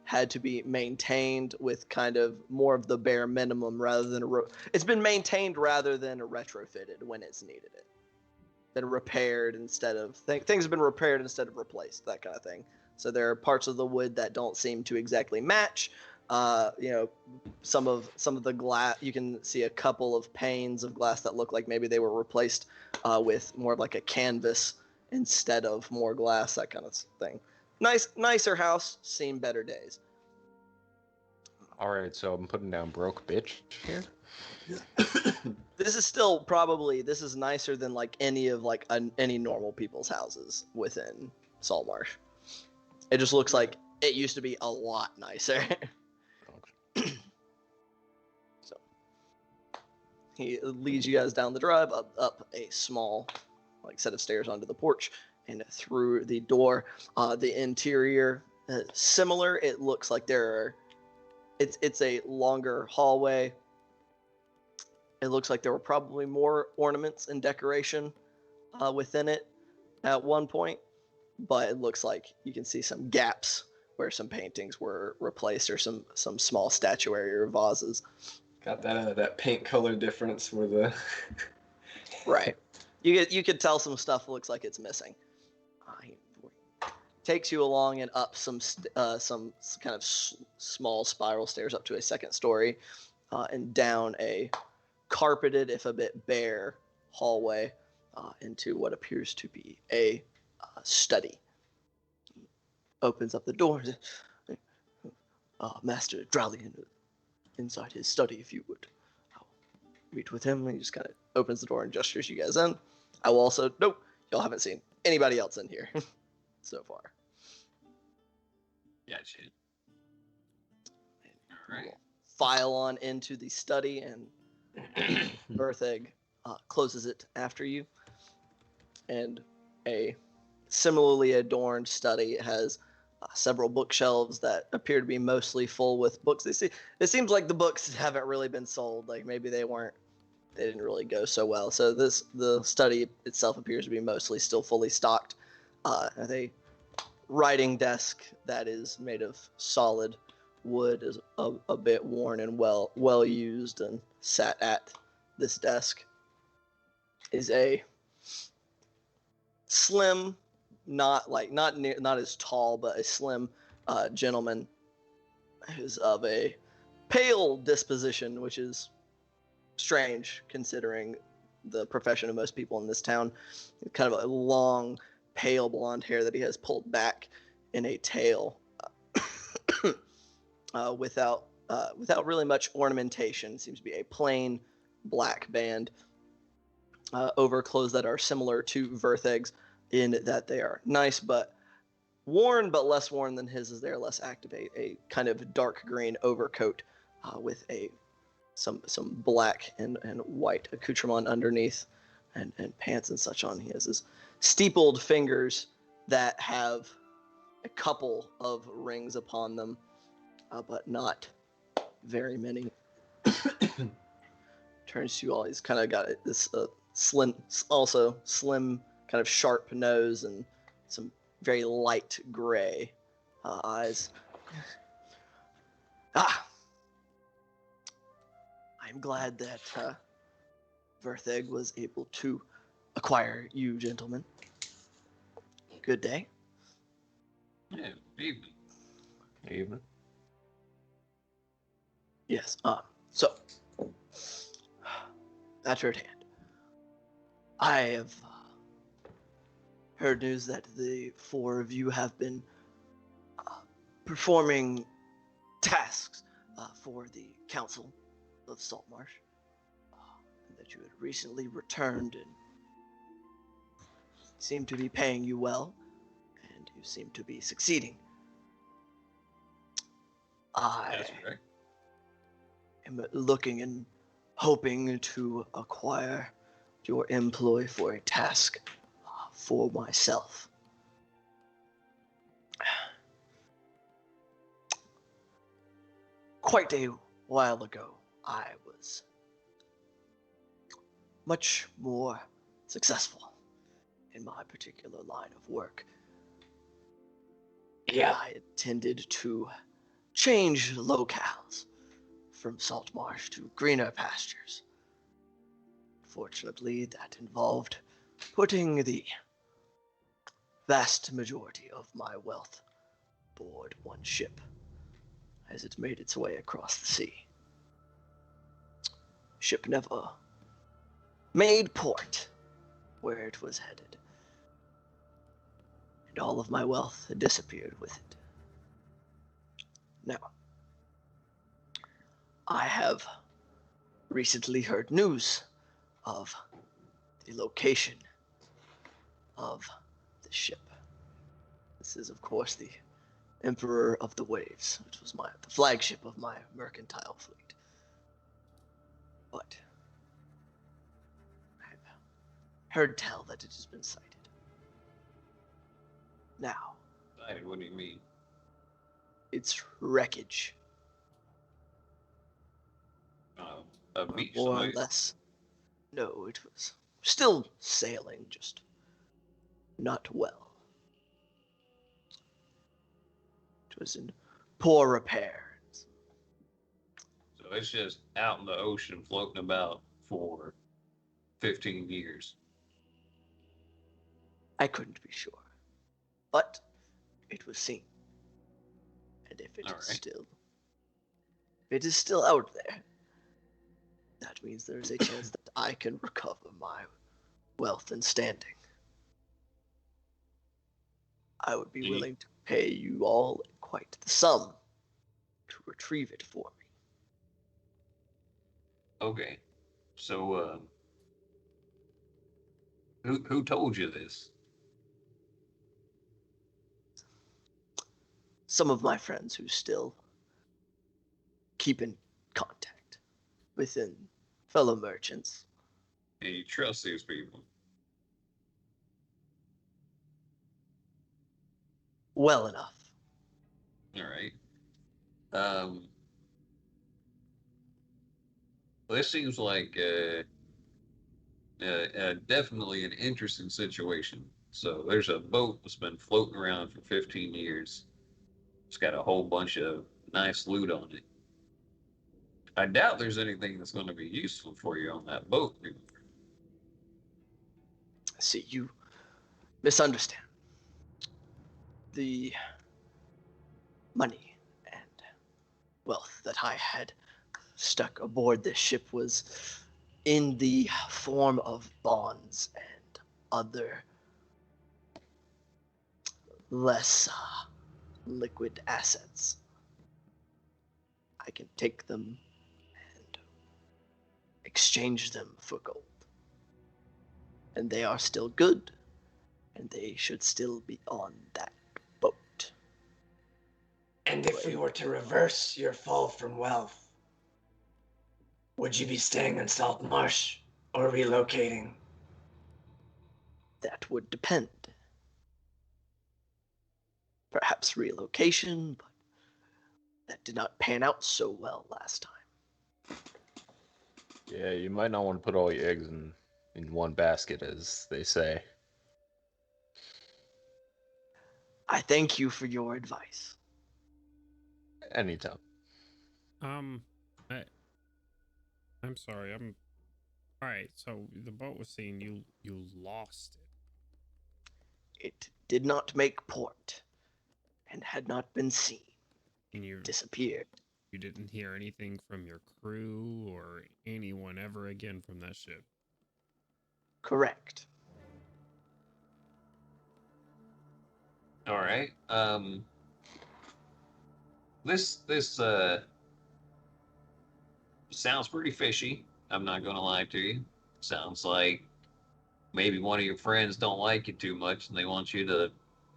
had to be maintained with kind of more of the bare minimum rather than it's been maintained rather than retrofitted when it's needed it. Been repaired instead of things have been repaired instead of replaced, that kind of thing. So there are parts of the wood that don't seem to exactly match. Some of the glass. You can see a couple of panes of glass that look like maybe they were replaced with more of like a canvas instead of more glass, that kind of thing. Nicer house, seen better days. All right, so I'm putting down broke bitch here. This is nicer than like any of like any normal people's houses within Saltmarsh. It just looks like it used to be a lot nicer. So he leads you guys down the drive up a small like set of stairs onto the porch and through the door. The interior similar. It looks like it's a longer hallway. It looks like there were probably more ornaments and decoration within it at one point, but it looks like you can see some gaps where some paintings were replaced or some small statuary or vases. Got that paint color difference where the Right. You could tell some stuff looks like it's missing. He takes you along and up some kind of small spiral stairs up to a second story and down a carpeted, if a bit bare, hallway into what appears to be a study. He opens up the door. Master Dralian, inside his study, if you would. I'll meet with him. And he just kind of opens the door and gestures you guys in. I will also... Nope, y'all haven't seen anybody else in here so far. Gotcha. All right. File on into the study, and Bertheg closes it after you. And a similarly adorned study has several bookshelves that appear to be mostly full with books. It seems like the books haven't really been sold. Like maybe they didn't really go so well. So the study itself appears to be mostly still fully stocked. At a writing desk that is made of solid wood, is a bit worn and well used, and sat at this desk is a slim, not as tall, but a slim gentleman who's of a pale disposition, which is strange considering the profession of most people in this town. Kind of a long, pale blonde hair that he has pulled back in a tail, without really much ornamentation. It seems to be a plain black band over clothes that are similar to Vertheg's in that they are nice but worn, but less worn than his, as they are less active. A kind of dark green overcoat with some black and white accoutrement underneath, and pants and such on. He has his steepled fingers that have a couple of rings upon them, but not very many. Turns to you all. He's kind of got this slim, kind of sharp nose and some very light gray eyes. I'm glad that Vertheg was able to acquire you, gentlemen. Good day. Yeah, evening. Evening. Yes. So, matter at hand. I have heard news that the four of you have been performing tasks for the Council of Saltmarsh, and that you had recently returned and seem to be paying you well, and you seem to be succeeding. That's correct. am looking and hoping to acquire your employ for a task for myself. Quite a while ago, I was much more successful in my particular line of work. Yeah. I intended to change locales from Saltmarsh to greener pastures. Fortunately, that involved putting the vast majority of my wealth aboard one ship. as it made its way across the sea. Ship never made port where it was headed, and all of my wealth had disappeared with it. Now, I have recently heard news of the location of the ship. This is, of course, the Emperor of the Waves, which was the flagship of my mercantile fleet. But I've heard tell that it has been sighted. Now, What do you mean? it's wreckage, A beach, more or somebody- less. No, it was still sailing, just not well. It was in poor repair. So it's just out in the ocean floating about for 15 years. I couldn't be sure, but it was seen. And if it All is right. still, if it is still out there, that means there is a chance that I can recover my wealth and standing. I would be Ye- willing to pay you all quite the sum to retrieve it for me. Okay. So, who told you this? Some of my friends who still keep in contact within fellow merchants. And you trust these people? Well enough. All right. Well, this seems like definitely an interesting situation. So there's a boat that's been floating around for 15 years. It's got a whole bunch of nice loot on it. I doubt there's anything that's going to be useful for you on that boat. See, you misunderstand. The money and wealth that I had stuck aboard this ship was in the form of bonds and other less liquid assets. I can take them and exchange them for gold. And they are still good, and they should still be on that boat. And if we were to reverse your fall from wealth, would you be staying in Saltmarsh or relocating? That would depend. Perhaps relocation, but that did not pan out so well last time. Yeah, you might not want to put all your eggs in one basket, as they say. I thank you for your advice. Anytime. I'm sorry. All right. So the boat was seen. You lost it, It did not make port and had not been seen. and you Disappeared. didn't hear anything from your crew or anyone ever again from that ship. Correct. All right. This sounds pretty fishy. I'm not gonna lie to you. Sounds like maybe one of your friends don't like you too much, and they want you to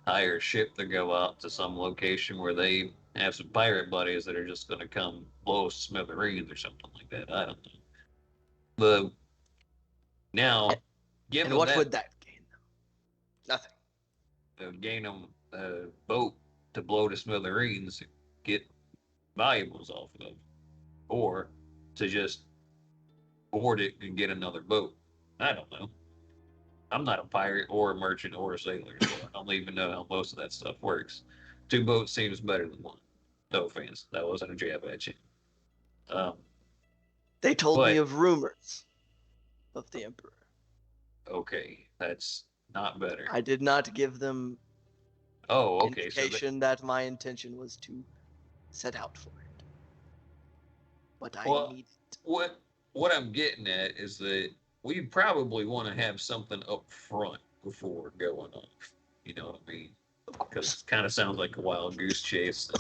hire a ship to go out to some location where they have some pirate buddies that are just gonna come blow us to smithereens or something like that. I don't know. But now, give And them what that. would that gain them? Nothing. Gain them a boat to blow to smithereens, get valuables off of them, or to just board it and get another boat. I don't know. I'm not a pirate or a merchant or a sailor, so I don't even know how most of that stuff works. Two boats seems better than one. No offense, that wasn't a jab at you. They told But- me of rumors of the Emperor. Okay, that's not better. I did not give them Oh, okay. So indication that my intention was to set out for it. but I Well, need it. What I'm getting at is that we probably want to have something up front before going off. You know what I mean? Of Because course. it kind of sounds like a wild goose chase.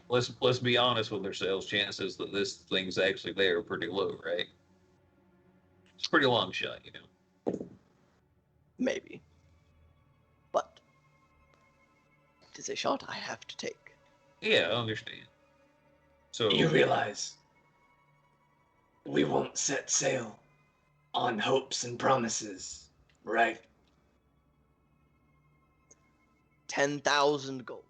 Let's be honest with ourselves. Chances that this thing's actually there are pretty low, right? It's a pretty long shot, you know. Maybe. But it is a shot I have to take. Yeah, I understand. So You realize we won't set sail on hopes and promises, right? 10,000 gold.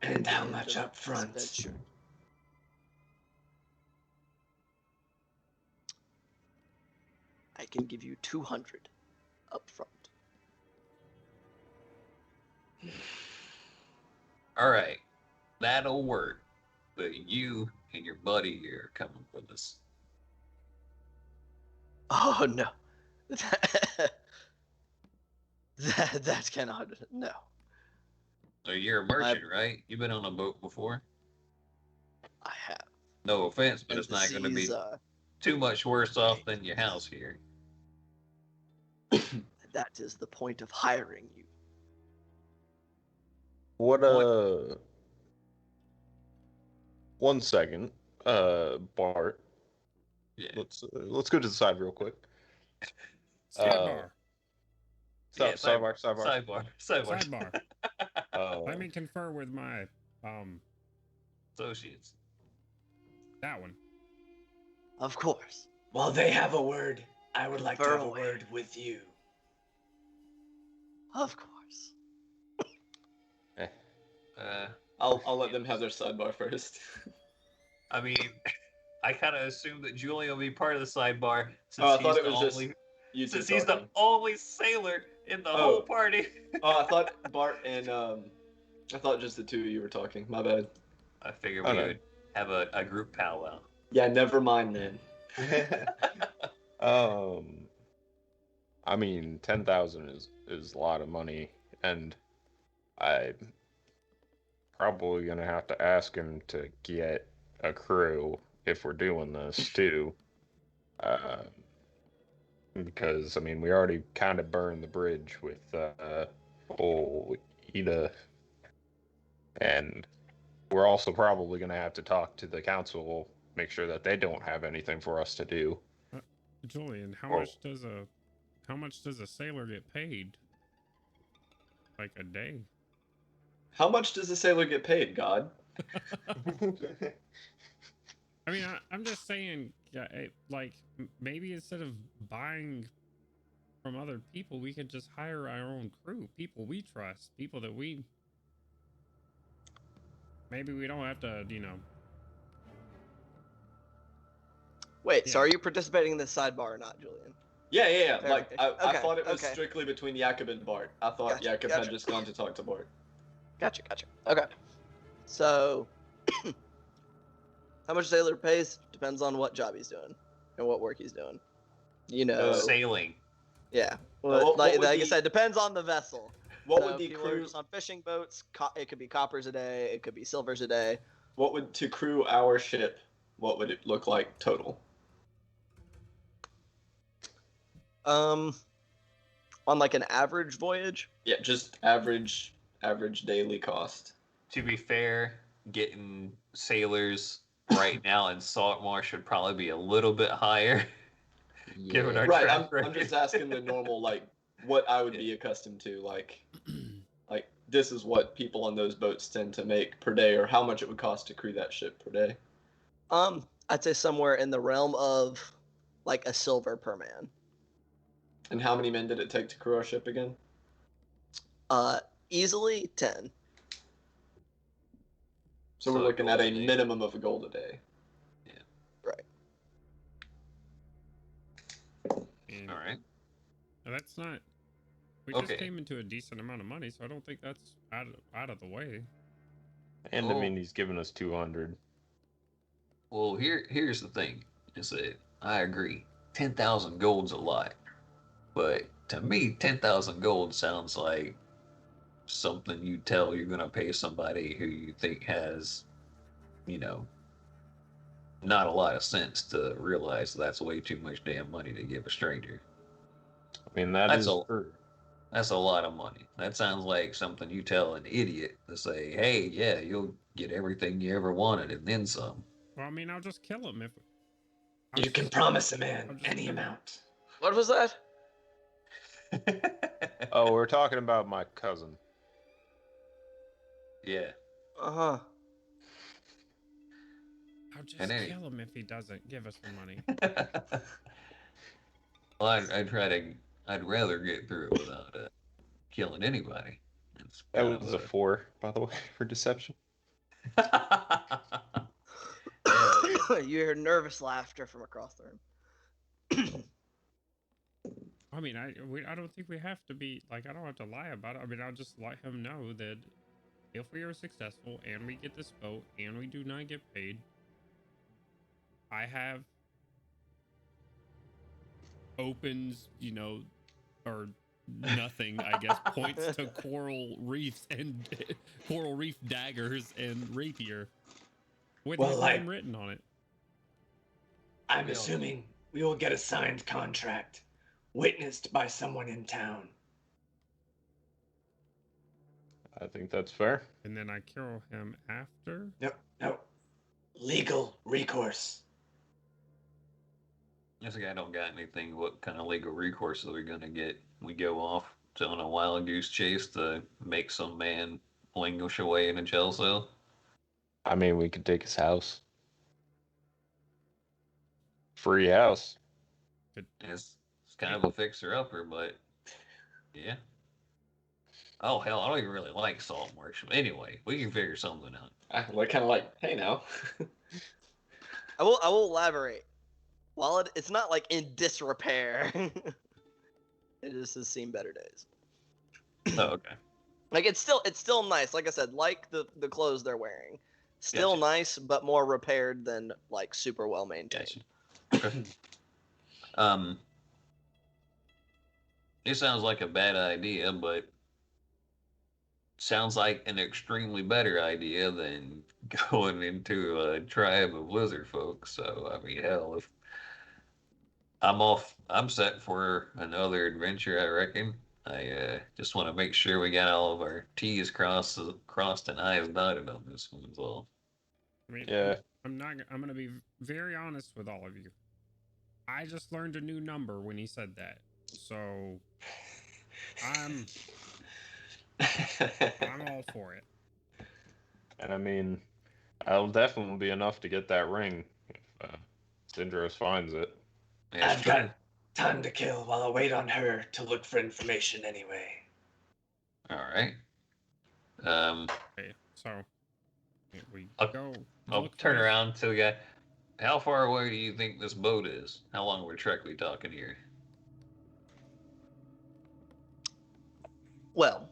And how End much of up this front? venture. I can give you 200 up front. all right, that'll work. But you and your buddy here are coming with us. Oh no. That cannot. No. So you're a merchant, right? You've been on a boat before. I have. No offense, but And it's the not going to be seas, too much worse off than your house here. that is the point of hiring you. What 1 second, Bart. Yeah. Let's go to the side real quick. Sidebar. Sidebar. Sidebar. Let me confer with my associates. that one. Of course. While they have a word, I would like to have a Burrowing. word with you. Of course. I'll let them have their sidebar first. I mean, I kind of assumed that Julian would be part of the sidebar since Oh, I he's thought it the was just only you two since he's the talking. only sailor in the whole party. Oh, I thought Bart and I thought just the two of you were talking. My bad. I figured Oh, we no. would have a group powwow. Yeah, never mind then. I mean, 10,000 is a lot of money, and I'm probably gonna have to ask him to get a crew if we're doing this too. Because I mean, we already kind of burned the bridge with old Ida, and we're also probably gonna have to talk to the council, make sure that they don't have anything for us to do. Julian, how Oh. much does a sailor get paid? Like a day? How much does a sailor get paid, God? I mean, I'm just saying, like, maybe instead of buying from other people, we could just hire our own crew, people we trust, people that we. Maybe we don't have to, Wait, so Yeah. are you participating in this sidebar or not, Julian? Yeah. Fair Like I okay, thought it was okay. strictly between Jakob and Bart. I thought Gotcha, Jakob gotcha. had just gone to talk to Bart. Gotcha. Okay. So, how much a sailor pays depends on what job he's doing and what work he's doing. You know, Sailing. yeah. what would like I the- said, depends on the vessel. What So would the if people are crew? just on fishing boats, it could be coppers a day, it could be silvers a day. What would to crew our ship? What would it look like total? On like an average voyage, Yeah, just average daily cost. To be fair, getting sailors right now in Saltmarsh would probably be a little bit higher. Given our Right, track I'm just record. asking the normal like what I would be accustomed to, like this is what people on those boats tend to make per day, or how much it would cost to crew that ship per day. I'd say somewhere in the realm of like a silver per man. And how many men did it take to crew our ship again? Easily 10. So we're So looking at a gold a day. minimum of a gold a day. Right. And All right. that's not. We Okay. just came into a decent amount of money, so I don't think that's out of the way. And Oh. I mean, he's giving us 200. Well, here's the thing. Is that I agree. 10,000 gold's a lot. But to me, 10,000 gold sounds like something you tell you're going to pay somebody who you think has, you know, not a lot of sense to realize that's way too much damn money to give a stranger. I mean, that That's is a true. that's a lot of money. That sounds like something you tell an idiot to say, "Hey, yeah, you'll get everything you ever wanted and then some." Well, I mean, I'll just kill him if. You can promise a man I'll just any kill him. amount. What was that? Oh, we're talking about my cousin. Yeah. Uh-huh. I'll just And any- kill him if he doesn't give us the money. Well, I'd rather get through it without killing anybody. It's That kind was of a 4, by the way, for deception. You hear nervous laughter from across the room. I mean, I don't think we have to be like, I don't have to lie about it. I mean, I'll just let him know that if we are successful and we get this boat and we do not get paid, I have opens, you know, or nothing, I guess, points to coral reefs and coral reef daggers and rapier with Well, his like- name written on it. I'm assuming we will get a signed contract, witnessed by someone in town. I think that's fair. And then I kill him after. No. Legal recourse. This guy don't got anything. What kind of legal recourse are we gonna get? We go off on a wild goose chase to make some man languish away in a jail cell? I mean, we could take his house. Free house. It's kind of a fixer-upper, but yeah. Oh hell, I don't even really like Saltmarsh. But anyway, we can figure something out. I kind of like, hey now. I will elaborate. While it's not like in disrepair, it just has seen better days. Oh, okay. Like it's still nice. Like I said, like the clothes they're wearing, still Gotcha. nice, but more repaired than like super well maintained. Gotcha. Okay. It sounds like a bad idea, but sounds like an extremely better idea than going into a tribe of Lizardfolk. So, I mean, hell, if I'm set for another adventure, I reckon. I just want to make sure we got all of our T's crossed and I's dotted on this one as well. I mean, Yeah. I'm gonna be very honest with all of you. I just learned a new number when he said that, so I'm all for it. And I mean, that'll definitely be enough to get that ring if Syndros finds it. Yeah, I've got time to kill while I wait on her to look for information anyway. all right. Okay, so we I'll- go. I'll look for turn this- around to the guy. How far away do you think this boat is? How long of a trek we talking here? Well,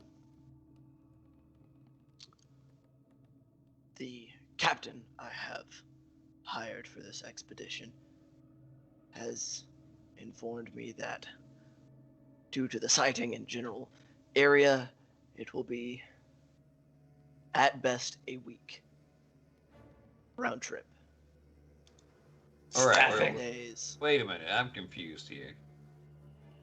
the captain I have hired for this expedition has informed me that due to the sighting and general area, it will be at best a week round trip. All right, Staffing. Days. Wait a minute, I'm confused here.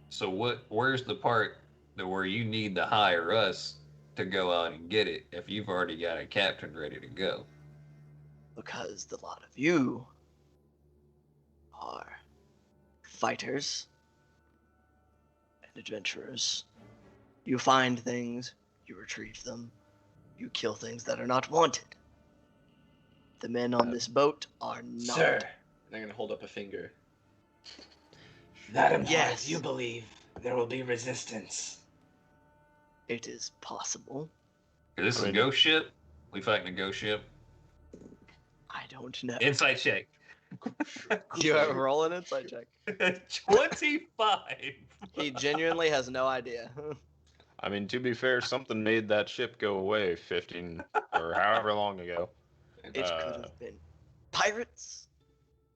So where's the part where you need to hire us to go out and get it if you've already got a captain ready to go? Because the lot of you are fighters and adventurers. You find things, you retrieve them, you kill things that are not wanted. The men on this boat are not. Sir, They're gonna hold up a finger. that implies Yes. you believe there will be resistance. It is possible. This is a ghost ship. We fighting a ghost ship. I don't know. Insight check. You have roll an insight check. 25. He genuinely has no idea. I mean, to be fair, something made that ship go away 15 or however long ago. It could have been pirates.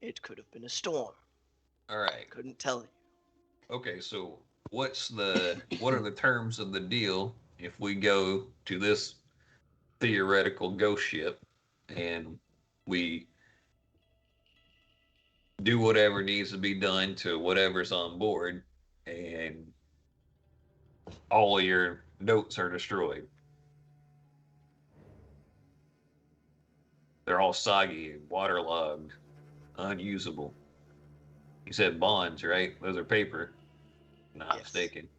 It could have been a storm. All right. Couldn't tell you. Okay, so what are the terms of the deal if we go to this theoretical ghost ship and we do whatever needs to be done to whatever's on board, and all of your notes are destroyed. They're all soggy, waterlogged, unusable. You said bonds, right? Those are paper. Not Yes. mistaken.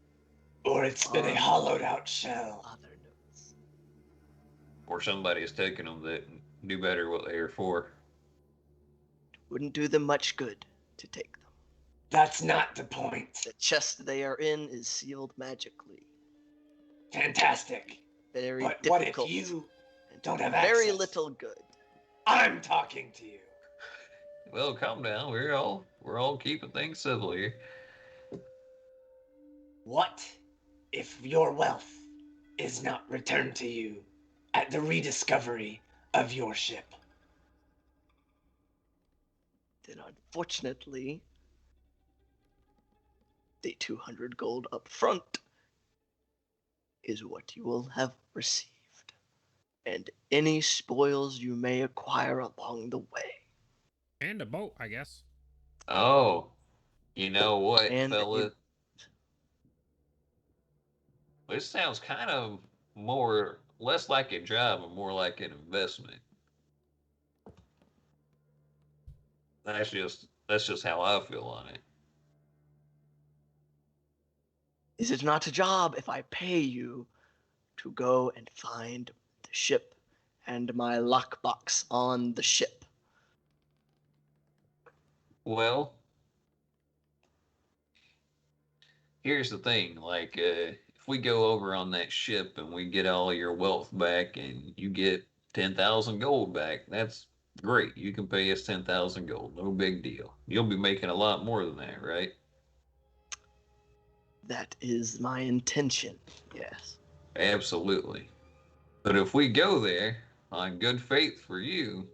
Or it's been a hollowed out shell. Other notes. Or somebody has taken them that knew better what they were for. Wouldn't do them much good to take them. That's not the point. The chest they are in is sealed magically. Fantastic. Very But difficult. what if you and don't have very access? little good. I'm talking to you. Well, calm down. We're all keeping things civil here. What if your wealth is not returned to you at the rediscovery of your ship? Then unfortunately, the 200 gold up front is what you will have received. And any spoils you may acquire along the way. And a boat, I guess. Oh, you know what, And fella? This sounds kind of less like a job and more like an investment. That's just how I feel on it. Is it not a job if I pay you to go and find the ship and my lockbox on the ship? Well, here's the thing. Like, if we go over on that ship and we get all your wealth back and you get 10,000 gold back, that's great. You can pay us 10,000 gold. No big deal. You'll be making a lot more than that, right? That is my intention, yes. Absolutely. But if we go there on good faith for you,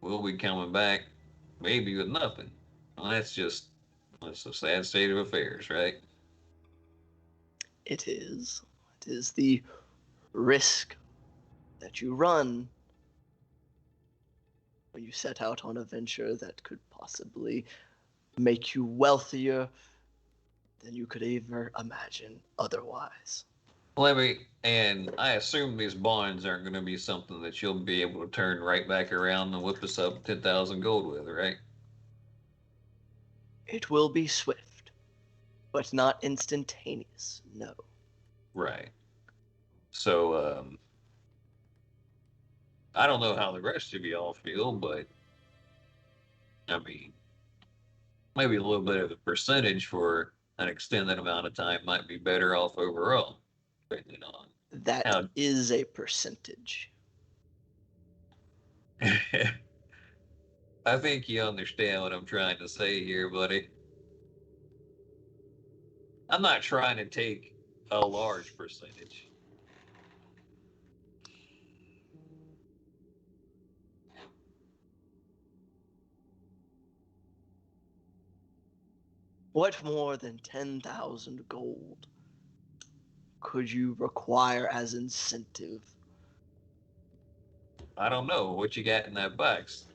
we'll be coming back maybe with nothing. Well, that's a sad state of affairs, right? It is. It is the risk that you run when you set out on a venture that could possibly make you wealthier than you could ever imagine otherwise. And I assume these bonds aren't going to be something that you'll be able to turn right back around and whip us up 10,000 gold with, right? It will be swift, but not instantaneous, no. Right. So, I don't know how the rest of y'all feel, but I mean, maybe a little bit of a percentage for an extended amount of time might be better off overall, depending on That how. is a percentage. I think you understand what I'm trying to say here, buddy. I'm not trying to take a large percentage. What more than 10,000 gold could you require as incentive? I don't know what you got in that box.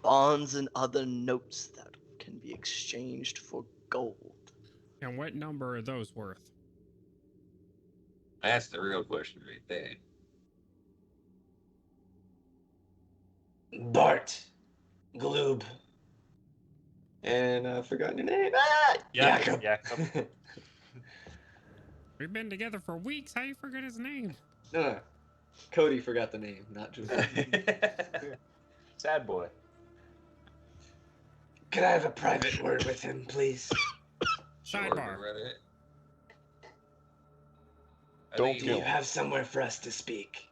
Bonds and other notes that can be exchanged for gold. And what number are those worth? That's the real question right there. Bart. Gloob. And I've forgotten your name. Jakob. We've been together for weeks. How you forget his name? No. Cody forgot the name, not Julie. Sad boy. Could I have a private word with him, please? Sidebar. Don't Do you have somewhere for us to speak?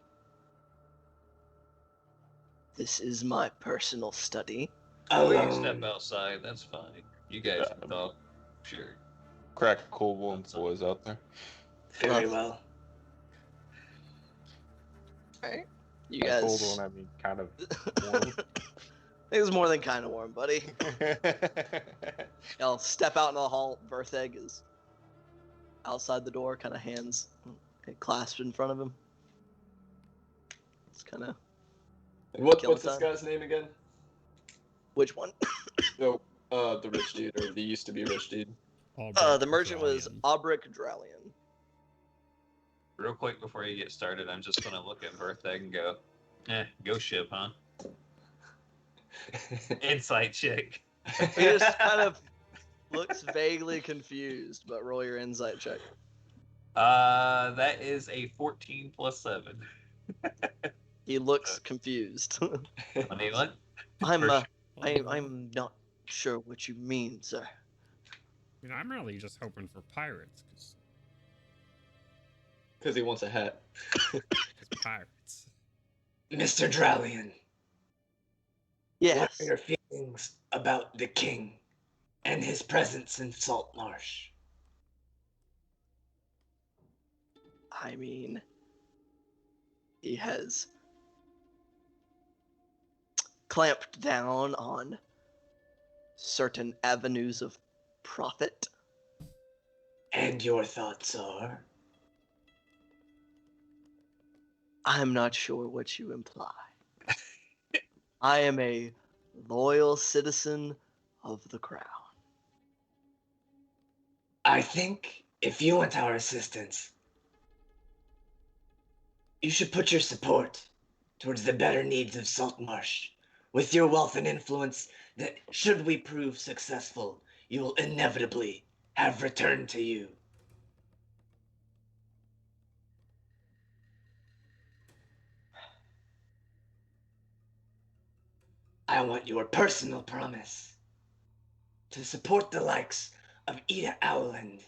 This is my personal study. We can step outside. That's fine. You guys can talk. Sure. Crack a cool one, boys out there. Very well. Alright. You By guys. cold one, I mean kind of warm. It was more than kind of warm, buddy. Y'all step out in the hall. Bertheg is outside the door, kind of hands clasped in front of him. It's kind of. And what's Killing this time. guy's name again? Which one? No, the rich dude, or the used to be rich dude. The merchant was Aubric Dralian. Real quick before you get started, I'm just gonna look at Vertheg and go, go ship, huh? Insight check. He just kind of looks vaguely confused, but roll your insight check. That is a 14 plus 7. He looks confused. 21? I'm not sure what you mean, sir. I mean, I'm really just hoping for pirates, Because he wants a hat. because pirates. Mr. Dralian, Yes. what are your feelings about the king and his presence in Saltmarsh? I mean, he has clamped down on certain avenues of profit. And your thoughts are? I'm not sure what you imply. I am a loyal citizen of the crown. I think if you want our assistance, you should put your support towards the better needs of Saltmarsh. With your wealth and influence, that should we prove successful, you will inevitably have returned to you. I want your personal promise to support the likes of Ida Owland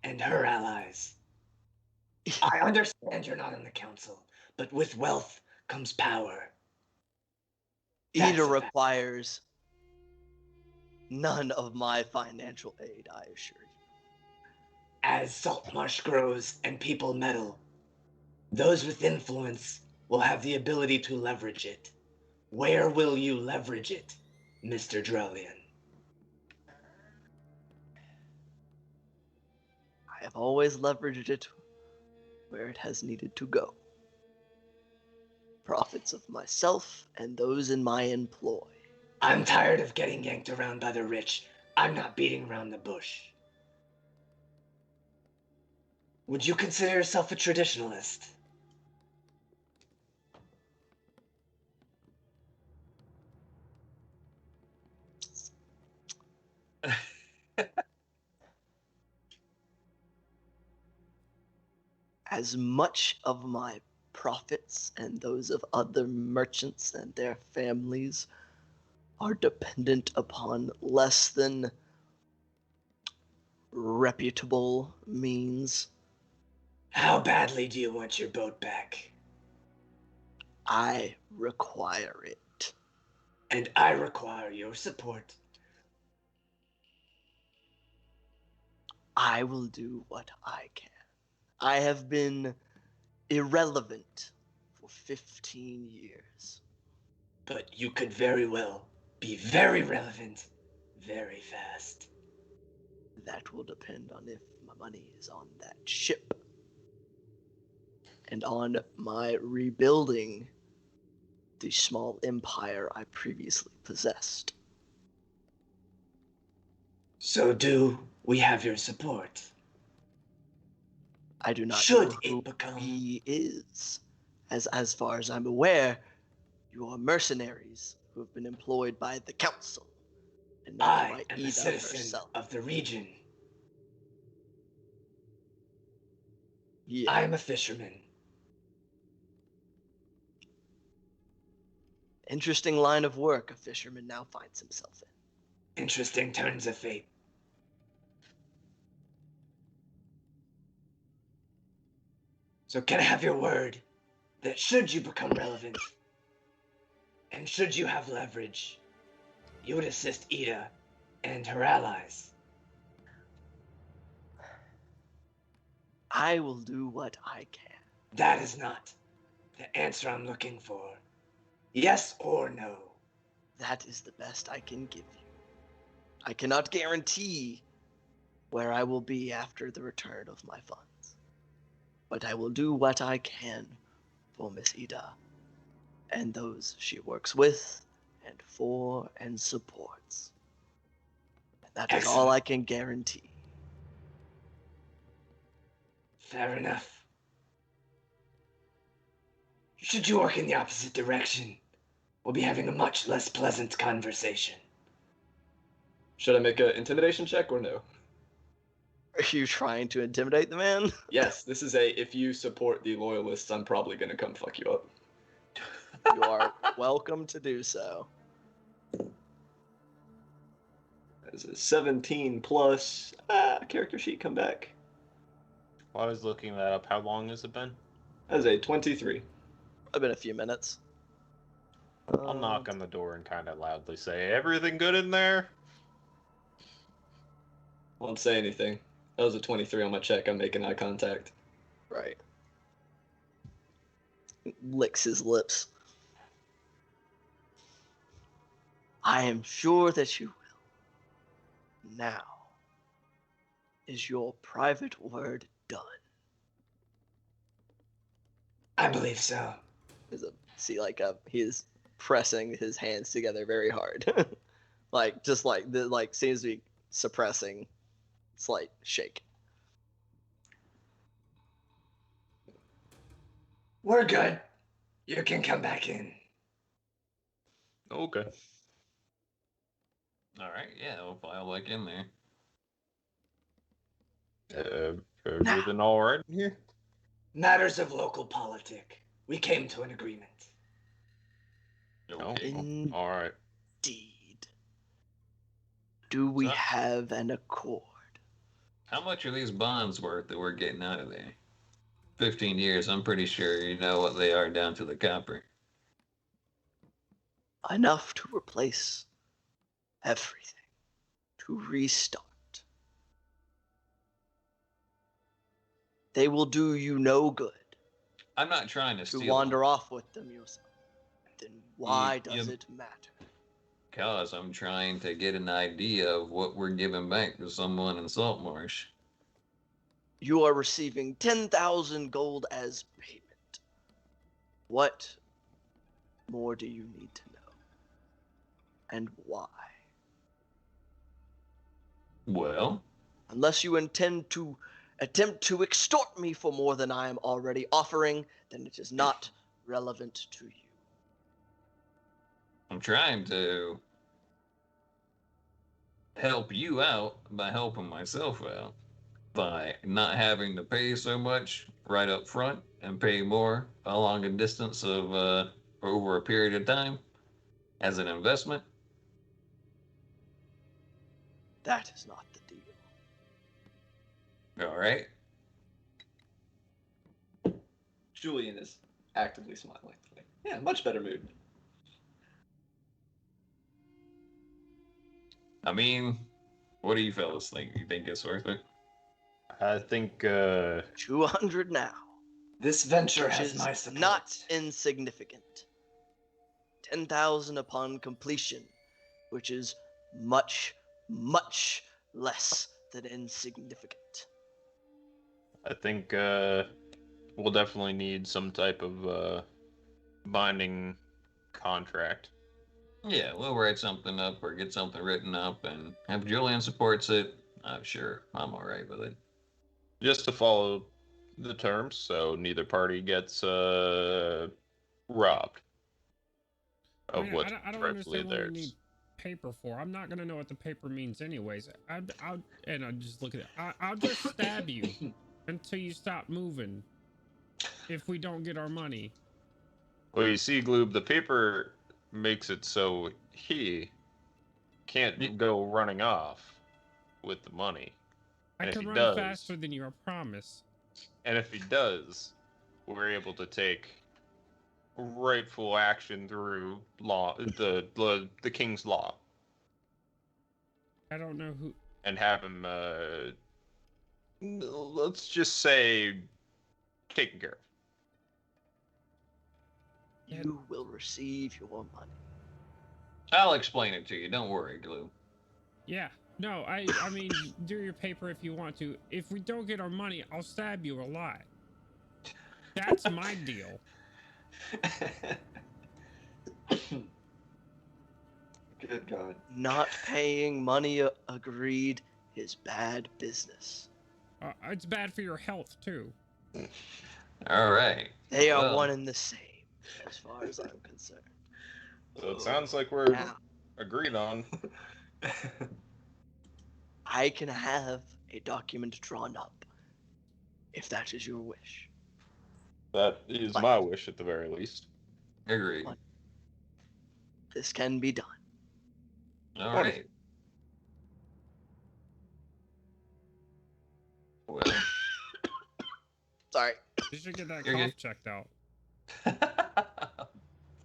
and her allies. I understand you're not in the council, but with wealth comes power. That's Ida a fact. requires none of my financial aid, I assure you. As Saltmarsh grows and people meddle, those with influence will have the ability to leverage it. Where will you leverage it, Mr. Dralian? I have always leveraged it where it has needed to go. Profits of myself and those in my employ. I'm tired of getting yanked around by the rich. I'm not beating around the bush. Would you consider yourself a traditionalist? As much of my profits and those of other merchants and their families are dependent upon less than reputable means, How badly do you want your boat back? I require it. And I require your support. I will do what I can. I have been irrelevant for 15 years. But you could very well be very relevant very fast. That will depend on if my money is on that ship and on my rebuilding the small empire I previously possessed. So do we have your support? I do not Should know it who become- he is. As far as I'm aware, you are mercenaries who have been employed by the council and not I by am Ida a citizen herself. of the region. Yeah. I am a fisherman. Interesting line of work a fisherman now finds himself in. Interesting turns of fate. So can I have your word that should you become relevant, and should you have leverage, you would assist Ida and her allies? I will do what I can. That is not the answer I'm looking for. Yes or no? That is the best I can give you. I cannot guarantee where I will be after the return of my funds. But I will do what I can for Miss Ida and those she works with and for and supports. And that is all Excellent. I can guarantee. Fair enough. Should you work in the opposite direction, we'll be having a much less pleasant conversation. Should I make an intimidation check or no? Are you trying to intimidate the man? Yes, this is a if you support the loyalists, I'm probably gonna come fuck you up. You are welcome to do so. That's a 17 plus character sheet come back. While I was looking that up, how long has it been? That's a 23. It's been a few minutes. I'll knock on the door and kind of loudly say, "Everything good in there?" Won't say anything. That was a 23 on my check. I'm making eye contact. Right. Licks his lips. I am sure that you will. Now, is your private word done? I believe so. He is pressing his hands together very hard. Seems to be suppressing slight shake. We're good. You can come back in. Okay. All right, yeah, we'll file back in there. Everything all right in here? Matters of local politic. We came to an agreement. Okay. All right. Indeed. Do we So- have an accord? How much are these bonds worth that we're getting out of there? 15 years, I'm pretty sure you know what they are down to the copper. Enough to replace everything. To restart. They will do you no good I'm not trying to to steal wander them, off with them yourself. Then why You- does you- it matter? because I'm trying to get an idea of what we're giving back to someone in Saltmarsh. You are receiving 10,000 gold as payment. What more do you need to know? And why? Well, Unless you intend to attempt to extort me for more than I am already offering, then it is not relevant to you. I'm trying to help you out by helping myself out by not having to pay so much right up front and pay more along a distance of over a period of time as an investment. That is not the deal. All right. Julian is actively smiling. Like, yeah, much better mood. I mean, what do you fellas think? You think it's worth it? I think 200 now, This venture which has is my support. not insignificant. 10,000 upon completion, which is much, much less than insignificant. we'll definitely need some type of binding contract. Yeah, we'll write something up or get something written up, and if Julian supports it, I'm sure I'm all right with it. Just to follow the terms, so neither party gets robbed of what's I don't rightfully understand what we theirs. need paper for. I'm not gonna know what the paper means anyways. I'll just look at it. I'll just stab you until you stop moving. If we don't get our money, Well, you see, Gloob, the paper makes it so he can't go running off with the money. I And if can he run does- faster than you. I promise. And if he does, we're able to take rightful action through law, the king's law, I don't know who. and have him, let's just say, taken care of. You will receive your money. I'll explain it to you. Don't worry, Glue. Yeah, No, I mean, do your paper if you want to. If we don't get our money, I'll stab you alive. That's my deal. Good God. Not paying money agreed is bad business. It's bad for your health, too. All right. They are Well, one and the same, as far as I'm concerned. So it sounds like we're Now, agreed on. I can have a document drawn up, if that is your wish. That is my wish at the very least. Agreed. What? This can be done. All right. Well, Sorry. You should get that You're cough good. checked out.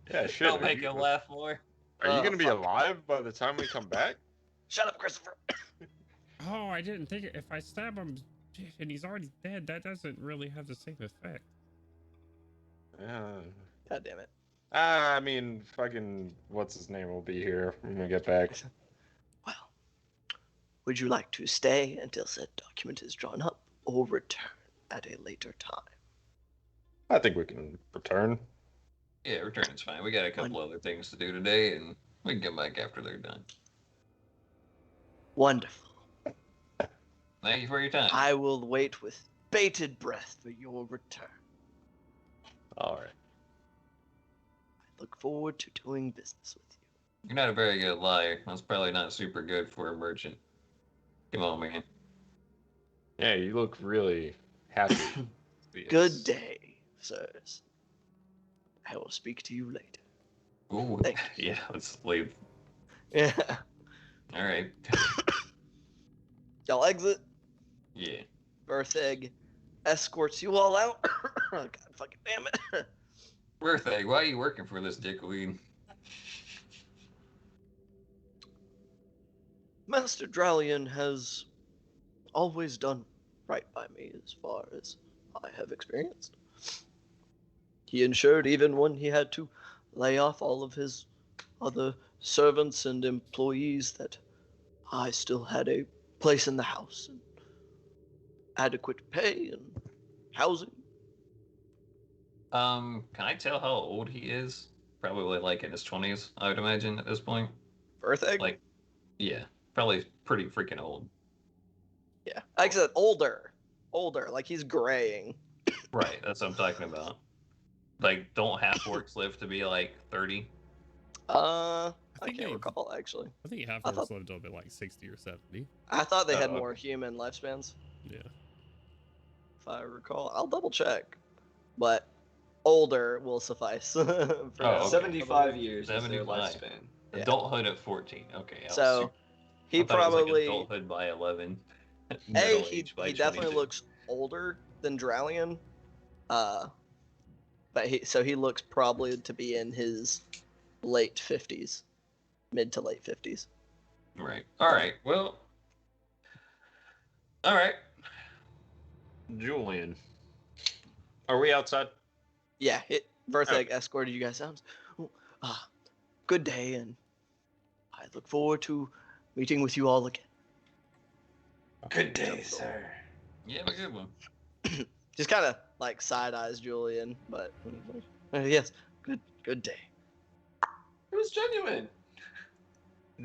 Yeah, shit. don't make him laugh more. Are you Oh, gonna be fuck. alive by the time we come back? Shut up, Christopher. Oh, I didn't think if I stab him and he's already dead, that doesn't really have the same effect. Yeah. God damn it. I mean, fucking, what's his name will be here when we get back. Well, would you like to stay until said document is drawn up, or return at a later time? I think we can return. Yeah, return is fine. We got a couple other things to do today, and we can come back after they're done. Wonderful. Thank you for your time. I will wait with bated breath for your return. All right. I look forward to doing business with you. You're not a very good liar. That's probably not super good for a merchant. Come on, man. Yeah, you look really happy. Good day, sirs. I will speak to you later. Ooh, Thank yeah, let's leave. Yeah. All right. Y'all exit. Yeah. Bertheg escorts you all out. God fucking damn it. Birthday, why are you working for this dickweed? Master Dralian has always done right by me as far as I have experienced. He ensured even when he had to lay off all of his other servants and employees that I still had a place in the house and adequate pay and housing. Can I tell how old he is? Probably like in his 20s, I would imagine at this point. Bertheg? Like, yeah, probably pretty freaking old. Yeah. Like I said, older. Older. Like he's graying. Right, that's what I'm talking about. Like, don't half orcs live to be like 30? I think can't they- recall actually. I think half I orcs thought- lived up at like 60 or 70. I thought they had Oh, more okay. human lifespans, Yeah. if I recall. I'll double check. But older will suffice. For Oh, now. okay. 75 years is their 75. lifespan. Yeah. Adulthood at 14. Okay. I was So super- he I thought it was probably like adulthood by 11. A, Middle he age by definitely 22. looks older than Dralian. But he looks probably to be in his late 50s. Mid to late 50s. Right. All right. Well. All right. Julian. Are we outside? Yeah, Bertheg escorted you guys out. Good day, and I look forward to meeting with you all again. Good day, sir. Yeah, have a good one. Just kind of like side eyes Julian, but yes, good day. It was genuine.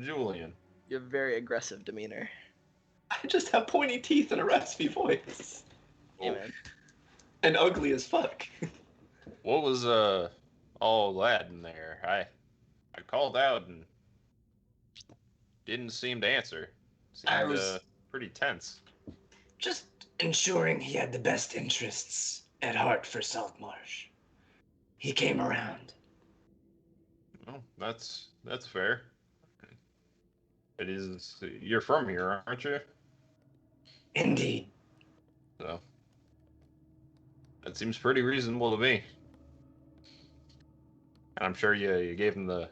Julian. You have very aggressive demeanor. I just have pointy teeth and a raspy voice. Yeah, man. And ugly as fuck. What was all that in there? I called out and didn't seem to answer. I Seemed was- pretty tense. Just ensuring he had the best interests at heart for Saltmarsh. He came around. Oh, that's fair. It is. You're from here, aren't you? Indeed. So that seems pretty reasonable to me. And I'm sure you gave him the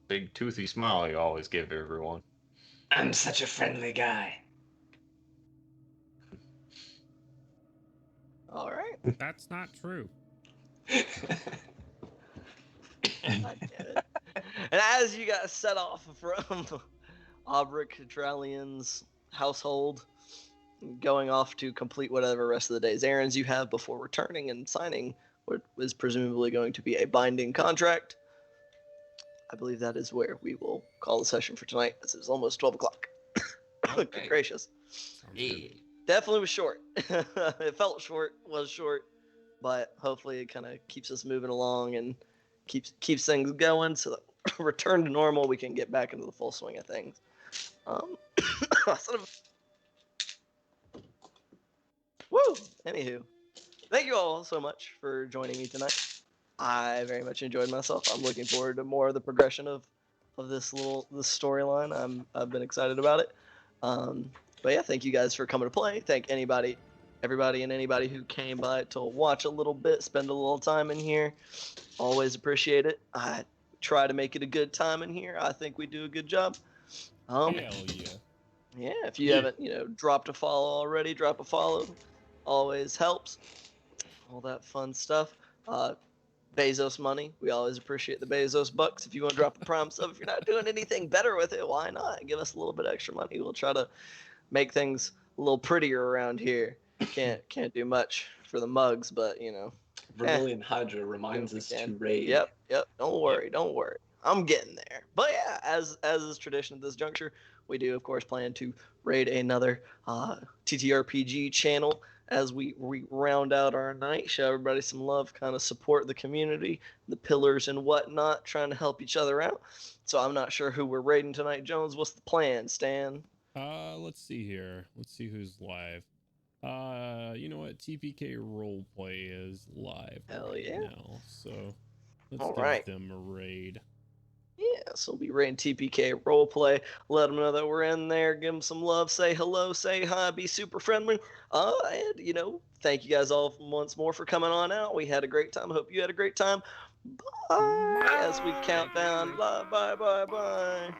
big toothy smile you always give everyone. I'm such a friendly guy. All right. That's not true. I get it. And as you guys set off from Aubric Dralian's household, going off to complete whatever rest of the day's errands you have before returning and signing what is presumably going to be a binding contract. I believe that is where we will call the session for tonight, as it is almost 12 o'clock. Good Okay. gracious. Sounds Yeah. good. Definitely was short. It felt short, was short, but hopefully it kind of keeps us moving along and keeps things going so that return to normal, we can get back into the full swing of things. Sort of... Woo! Anywho, thank you all so much for joining me tonight. I very much enjoyed myself. I'm looking forward to more of the progression of this storyline. I've been excited about it. But yeah, thank you guys for coming to play. Thank everybody and anybody who came by to watch a little bit, spend a little time in here. Always appreciate it. I try to make it a good time in here. I think we do a good job. Hell yeah. Yeah, if you haven't, dropped a follow already, drop a follow. Always helps. All that fun stuff. Bezos money. We always appreciate the Bezos bucks. If you want to drop a prime sub, if you're not doing anything better with it, why not? Give us a little bit extra money. We'll try to make things a little prettier around here. Can't do much for the mugs, but Vermilion Hydra reminds us to raid. Yep. Don't worry. I'm getting there. But yeah, as is tradition at this juncture, we do of course plan to raid another TTRPG channel as we round out our night, show everybody some love, kind of support the community, the pillars and whatnot, trying to help each other out. So I'm not sure who we're raiding tonight. Jones, what's the plan, Stan? Let's see here. Let's see who's live. You know what? TPK Roleplay is live Hell right yeah. now, so let's All give right. them a raid. Yeah, so we'll be raiding TPK Roleplay. Let them know that we're in there. Give them some love. Say hello. Say hi. Be super friendly. And, thank you guys all once more for coming on out. We had a great time. I hope you had a great time. Bye. As we count down. Bye.